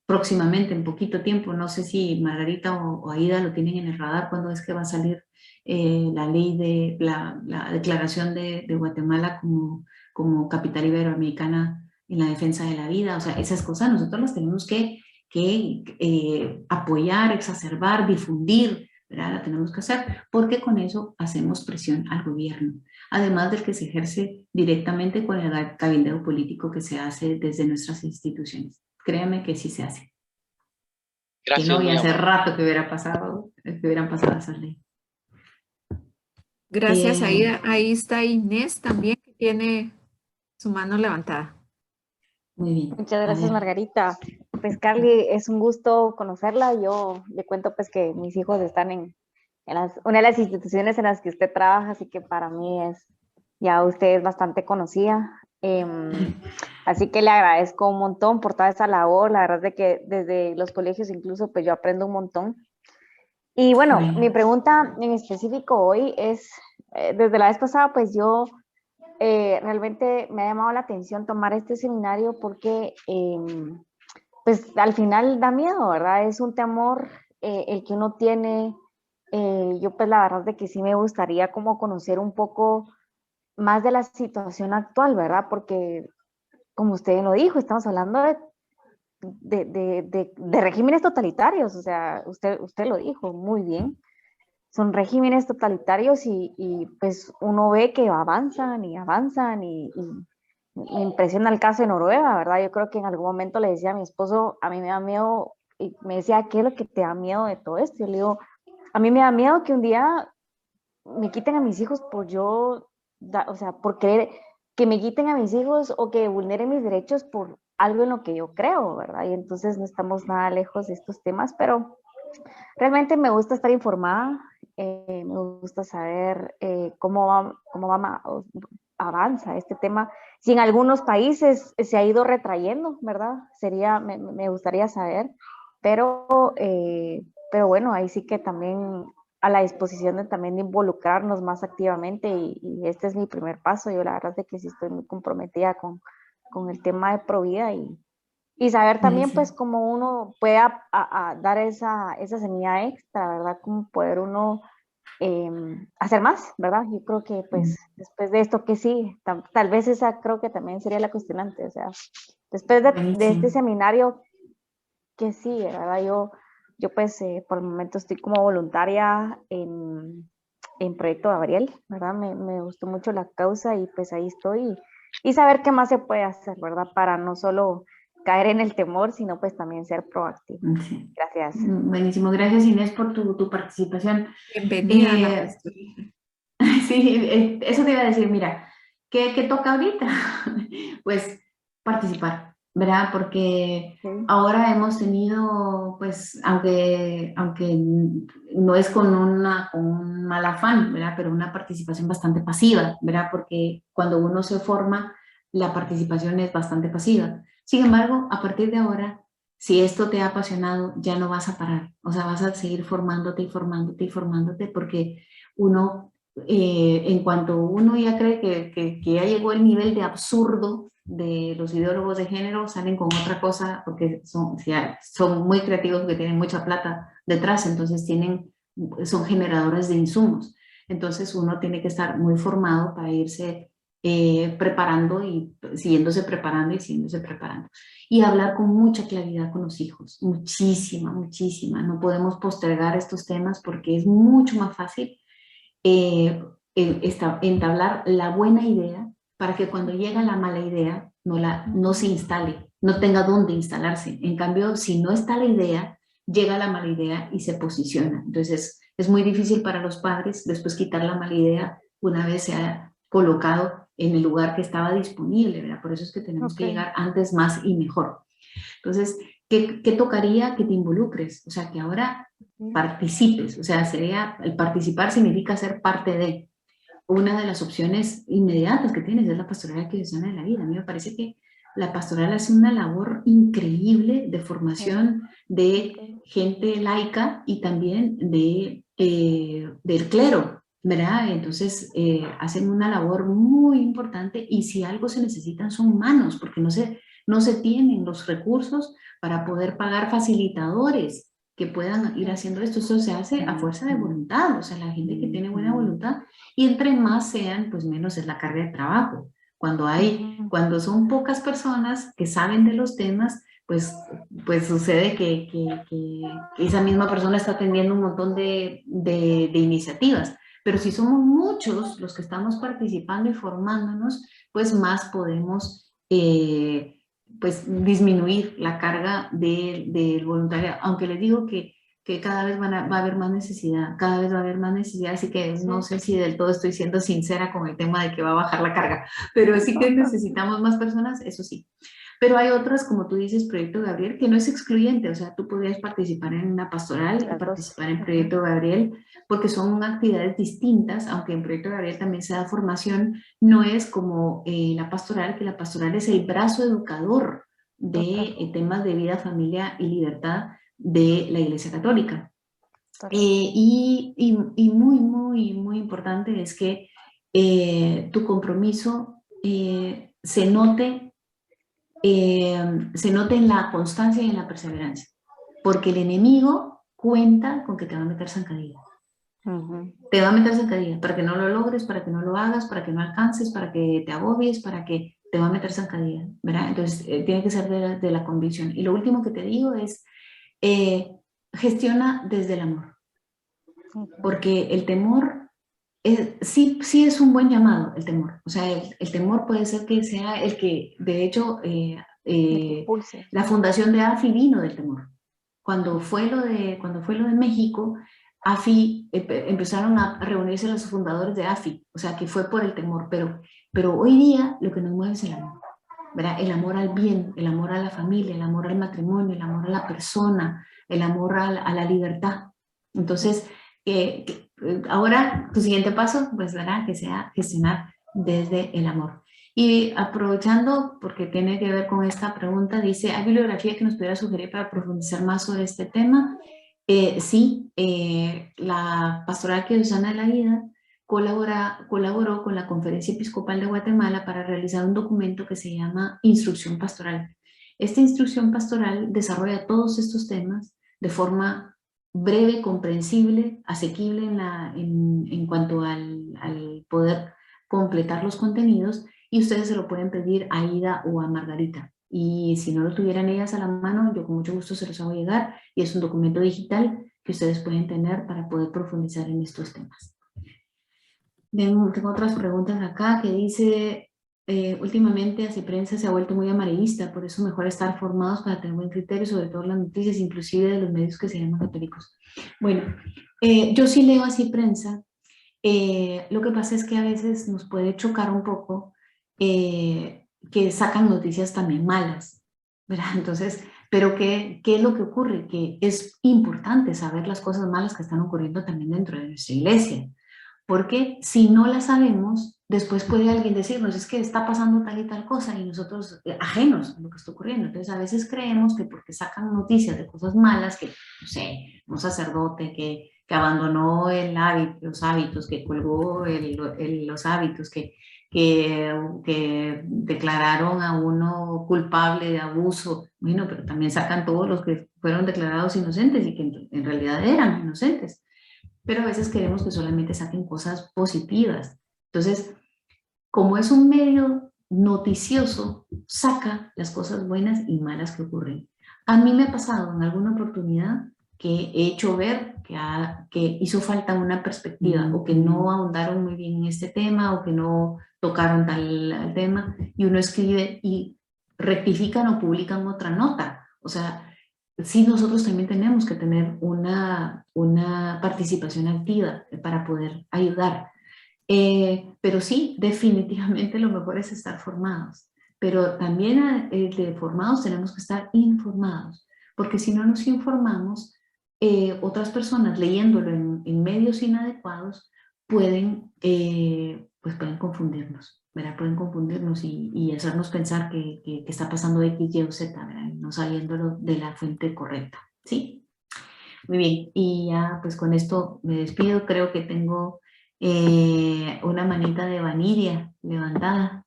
próximamente, en poquito tiempo, no sé si Margarita o Aida lo tienen en el radar, cuándo es que va a salir la ley de la declaración de Guatemala como capital iberoamericana en la defensa de la vida. O sea, esas cosas nosotros las tenemos que apoyar, exacerbar, difundir, ¿verdad? La tenemos que hacer, porque con eso hacemos presión al gobierno, además del que se ejerce directamente con el cabildeo político que se hace desde nuestras instituciones. Créanme que sí se hace. Gracias, que no, y hace rato que hubieran pasado esas leyes. Gracias, ahí está Inés también, que tiene su mano levantada. Muy bien. Muchas gracias, Margarita. Pues Carly, es un gusto conocerla. Yo le cuento pues que mis hijos están en una de las instituciones en las que usted trabaja, así que para mí usted es bastante conocida. Así que le agradezco un montón por toda esa labor. La verdad es de que desde los colegios incluso pues yo aprendo un montón. Y bueno, mi pregunta en específico hoy es, desde la vez pasada pues yo realmente me ha llamado la atención tomar este seminario porque pues al final da miedo, ¿verdad? Es un temor el que uno tiene. Yo pues la verdad es de que sí me gustaría como conocer un poco más de la situación actual, ¿verdad? Porque como usted lo dijo, estamos hablando de regímenes totalitarios, o sea, usted lo dijo muy bien. Son regímenes totalitarios y pues uno ve que avanzan y avanzan y me impresiona el caso de Noruega, ¿verdad? Yo creo que en algún momento le decía a mi esposo, a mí me da miedo, y me decía, ¿qué es lo que te da miedo de todo esto? Yo le digo, a mí me da miedo que un día me quiten a mis hijos por querer que me quiten a mis hijos o que vulneren mis derechos por algo en lo que yo creo, ¿verdad? Y entonces no estamos nada lejos de estos temas, pero realmente me gusta estar informada, me gusta saber cómo avanza este tema. Si en algunos países se ha ido retrayendo, ¿verdad? Me gustaría saber, pero bueno, ahí sí que también a la disposición también de involucrarnos más activamente y este es mi primer paso. Yo la verdad es de que sí estoy muy comprometida con el tema de Provida y saber también pues cómo uno puede dar esa semilla extra, ¿verdad? Cómo poder uno hacer más, ¿verdad? Yo creo que pues después de esto que sí, tal vez esa creo que también sería la cuestionante, o sea, después de este seminario que sí, ¿verdad? Yo pues por el momento estoy como voluntaria en Proyecto Gabriel, ¿verdad? Me gustó mucho la causa y pues ahí estoy y saber qué más se puede hacer, ¿verdad? Para no solo caer en el temor, sino pues también ser proactivo. Sí. Gracias. Buenísimo, gracias Inés por tu participación. Bienvenida a la pastoral. Sí, eso te iba a decir, mira, ¿qué toca ahorita? Pues participar, ¿verdad? Porque Sí. ahora hemos tenido, pues, aunque no es con un mal afán, ¿verdad? Pero una participación bastante pasiva, ¿verdad? Porque cuando uno se forma, la participación es bastante pasiva. Sin embargo, a partir de ahora, si esto te ha apasionado, ya no vas a parar. O sea, vas a seguir formándote y formándote y formándote porque uno, en cuanto uno ya cree que ya llegó el nivel de absurdo de los ideólogos de género, salen con otra cosa porque son muy creativos, porque tienen mucha plata detrás, entonces son generadores de insumos. Entonces uno tiene que estar muy formado para irse preparando y siguiéndose preparando y siguiéndose preparando. Y hablar con mucha claridad con los hijos, muchísima, muchísima. No podemos postergar estos temas porque es mucho más fácil entablar la buena idea para que cuando llega la mala idea no se instale, no tenga dónde instalarse. En cambio, si no está la idea, llega la mala idea y se posiciona. Entonces, es muy difícil para los padres después quitar la mala idea una vez se ha colocado en el lugar que estaba disponible, ¿verdad? Por eso es que tenemos que llegar antes, más y mejor. Entonces, ¿qué tocaría? Que te involucres, o sea, que ahora participes, o sea, el participar significa ser parte de. Una de las opciones inmediatas que tienes es la pastoral arquidiocesana de la vida. A mí me parece que la pastoral hace una labor increíble de formación de gente laica y también del clero, ¿verdad? Entonces hacen una labor muy importante y si algo se necesitan son manos, porque no se tienen los recursos para poder pagar facilitadores que puedan ir haciendo esto. Esto se hace a fuerza de voluntad, o sea, la gente que tiene buena voluntad, y entre más sean, pues menos es la carga de trabajo. Cuando son pocas personas que saben de los temas, pues sucede que esa misma persona está atendiendo un montón de iniciativas. Pero si somos muchos los que estamos participando y formándonos, pues más podemos pues disminuir la carga del voluntariado, aunque les digo que cada vez va a haber más necesidad, cada vez va a haber más necesidad, así que no sé si del todo estoy siendo sincera con el tema de que va a bajar la carga, pero sí que necesitamos más personas, eso sí. Pero hay otras, como tú dices, Proyecto Gabriel, que no es excluyente, o sea, tú podrías participar en una pastoral y participar en Proyecto Gabriel, porque son actividades distintas, aunque en Proyecto Gabriel también se da formación, no es como la pastoral, que la pastoral es el brazo educador de temas de vida, familia y libertad de la Iglesia Católica. Y muy, muy, muy importante es que tu compromiso se note en la constancia y en la perseverancia, porque el enemigo cuenta con que te va a meter zancadilla. Te va a meter zancadilla para que no lo logres, para que no lo hagas, para que no alcances, para que te agobies, para que te va a meter zancadilla, ¿verdad? Entonces tiene que ser de la convicción. Y lo último que te digo es gestiona desde el amor, porque el temor sí es un buen llamado, el temor. O sea, el temor puede ser que sea el que, de hecho, la fundación de AFI vino del temor. Cuando fue lo de México, AFI, empezaron a reunirse los fundadores de AFI, o sea, que fue por el temor, pero hoy día lo que nos mueve es el amor, ¿verdad? El amor al bien, el amor a la familia, el amor al matrimonio, el amor a la persona, el amor a la libertad. Entonces, ahora tu siguiente paso, pues, ¿verdad? Que sea gestionar desde el amor. Y aprovechando, porque tiene que ver con esta pregunta, dice, ¿hay bibliografía que nos pudiera sugerir para profundizar más sobre este tema? Sí, la Pastoral Arquidiocesana de la Vida colaboró con la Conferencia Episcopal de Guatemala para realizar un documento que se llama Instrucción Pastoral. Esta instrucción pastoral desarrolla todos estos temas de forma breve, comprensible, asequible en cuanto al poder completar los contenidos, y ustedes se lo pueden pedir a Ida o a Margarita. Y si no lo tuvieran ellas a la mano, yo con mucho gusto se los hago llegar, y es un documento digital que ustedes pueden tener para poder profundizar en estos temas. Tengo otras preguntas acá que dice, últimamente Asiprensa se ha vuelto muy amarillista, por eso mejor estar formados para tener buen criterio sobre todas las noticias, inclusive de los medios que se llaman católicos. Bueno, yo sí leo Asiprensa. Lo que pasa es que a veces nos puede chocar un poco que sacan noticias también malas, ¿verdad? Entonces, pero ¿qué es lo que ocurre? Que es importante saber las cosas malas que están ocurriendo también dentro de nuestra iglesia. Porque si no la sabemos, después puede alguien decirnos, es que está pasando tal y tal cosa, y nosotros ajenos a lo que está ocurriendo. Entonces a veces creemos que porque sacan noticias de cosas malas, que no sé, un sacerdote que abandonó los hábitos, que colgó los hábitos, que declararon a uno culpable de abuso, bueno, pero también sacan todos los que fueron declarados inocentes y que en realidad eran inocentes. Pero a veces queremos que solamente saquen cosas positivas. Entonces, como es un medio noticioso, saca las cosas buenas y malas que ocurren. A mí me ha pasado en alguna oportunidad que he hecho ver que hizo falta una perspectiva, o que no ahondaron muy bien en este tema, o que no tocaron tal tema, y uno escribe y rectifican o publican otra nota. O sea, sí, nosotros también tenemos que tener una participación activa para poder ayudar. Pero sí, definitivamente lo mejor es estar formados. Pero también de formados tenemos que estar informados, porque si no nos informamos, otras personas leyéndolo en medios inadecuados pues pueden confundirnos, ¿verdad? Pueden confundirnos y hacernos pensar que está pasando X, Y o Z, ¿verdad? No sabiéndolo de la fuente correcta, ¿sí? Muy bien, y ya pues con esto me despido. Creo que tengo una manita de Vanidia levantada.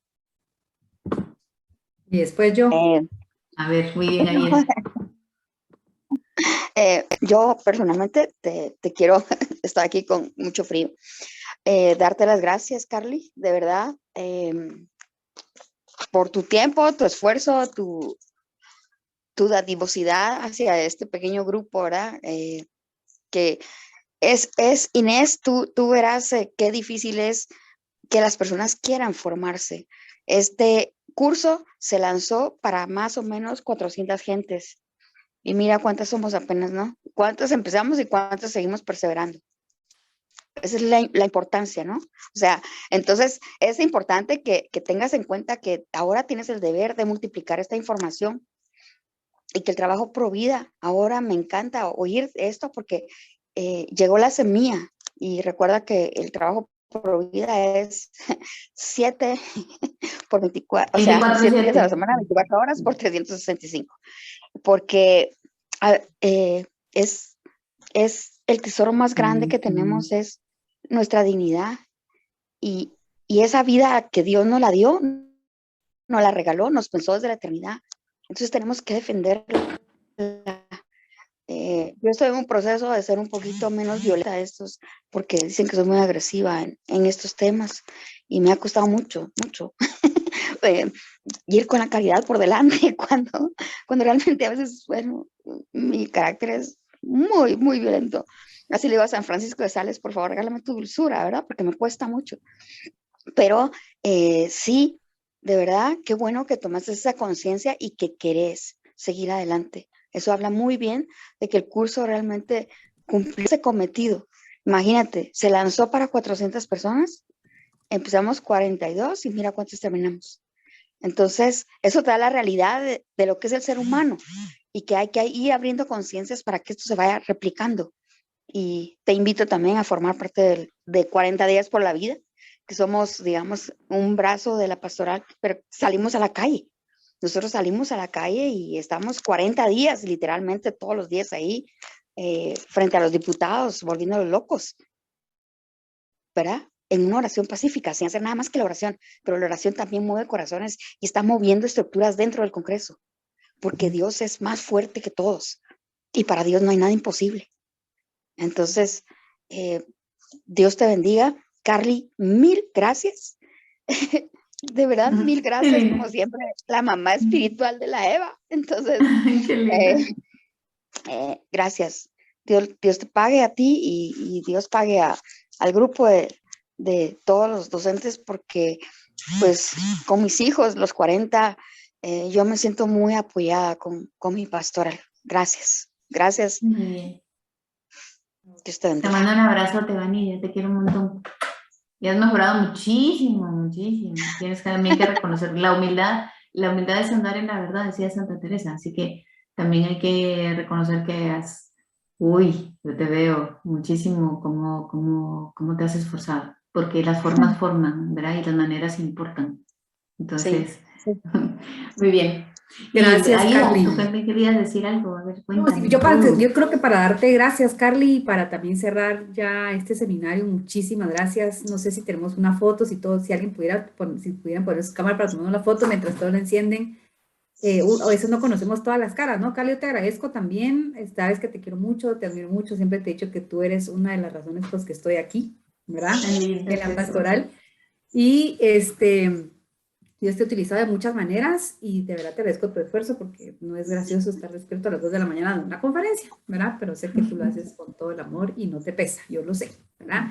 Y después yo. A ver, muy bien, ahí es. Yo personalmente te quiero, estoy aquí con mucho frío, darte las gracias, Carly, de verdad, por tu tiempo, tu esfuerzo, tu dadivosidad hacia este pequeño grupo, ¿verdad? Que es Inés, tú verás qué difícil es que las personas quieran formarse. Este curso se lanzó para más o menos 400 gentes. Y mira cuántas somos apenas, ¿no? Cuántas empezamos y cuántas seguimos perseverando. Esa es la importancia, ¿no? O sea, entonces es importante que tengas en cuenta que ahora tienes el deber de multiplicar esta información y que el trabajo Provida, ahora me encanta oír esto porque llegó la semilla, y recuerda que el trabajo Provida es 7 por 24, o sea, 7 días a la semana, 24 horas por 365. Porque es el tesoro más grande que tenemos, es nuestra dignidad, y esa vida que Dios nos la dio, nos la regaló, nos pensó desde la eternidad. Entonces tenemos que defenderla. Yo estoy en un proceso de ser un poquito menos violenta a estos, porque dicen que soy muy agresiva en estos temas, y me ha costado mucho ir con la caridad por delante cuando realmente a veces, bueno, mi carácter es muy, muy violento. Así le digo a San Francisco de Sales, por favor, regálame tu dulzura, ¿verdad? Porque me cuesta mucho. Pero sí, de verdad, qué bueno que tomaste esa conciencia y que querés seguir adelante. Eso habla muy bien de que el curso realmente cumplió ese cometido. Imagínate, se lanzó para 400 personas, empezamos 42 y mira cuántos terminamos. Entonces, eso te da la realidad de lo que es el ser humano, y que hay que ir abriendo conciencias para que esto se vaya replicando. Y te invito también a formar parte de 40 días por la vida, que somos, digamos, un brazo de la pastoral, pero salimos a la calle. Nosotros salimos a la calle y estamos 40 días, literalmente todos los días ahí, frente a los diputados, volviéndolos locos, ¿verdad? En una oración pacífica, sin hacer nada más que la oración, pero la oración también mueve corazones y está moviendo estructuras dentro del Congreso, porque Dios es más fuerte que todos, y para Dios no hay nada imposible. Entonces, Dios te bendiga. Carly, mil gracias. De verdad, mil gracias, como siempre, la mamá espiritual de la Eva. Entonces, gracias. Dios te pague a ti y Dios pague al grupo de todos los docentes, porque pues con mis hijos, los 40, yo me siento muy apoyada con mi pastoral. Gracias, gracias. Muy bien. Dios te bendiga. Te mando un abrazo, Tebani, yo te quiero un montón. Y has mejorado muchísimo, muchísimo. Tienes también que reconocer la humildad es andar en la verdad, decía Santa Teresa. Así que también hay que reconocer que yo te veo muchísimo cómo te has esforzado, porque las formas forman, ¿verdad? Y las maneras importan. Entonces, sí. Muy bien. Gracias, Carly. ¿Tú también querías decir algo? A ver, No, cuéntame. yo creo que para darte gracias, Carly, y para también cerrar ya este seminario, muchísimas gracias. No sé si tenemos una foto, si alguien pudiera, si pudieran poner su cámara para tomar una foto mientras todos la encienden. A veces no conocemos todas las caras, ¿no? Carly, yo te agradezco también. Sabes que te quiero mucho, te admiro mucho. Siempre te he dicho que tú eres una de las razones por las que estoy aquí, ¿verdad? En la pastoral. Y Dios te ha utilizado de muchas maneras y de verdad te agradezco tu esfuerzo, porque no es gracioso estar despierto a las 2 de la mañana dando una conferencia, ¿verdad? Pero sé que tú lo haces con todo el amor y no te pesa, yo lo sé, ¿verdad?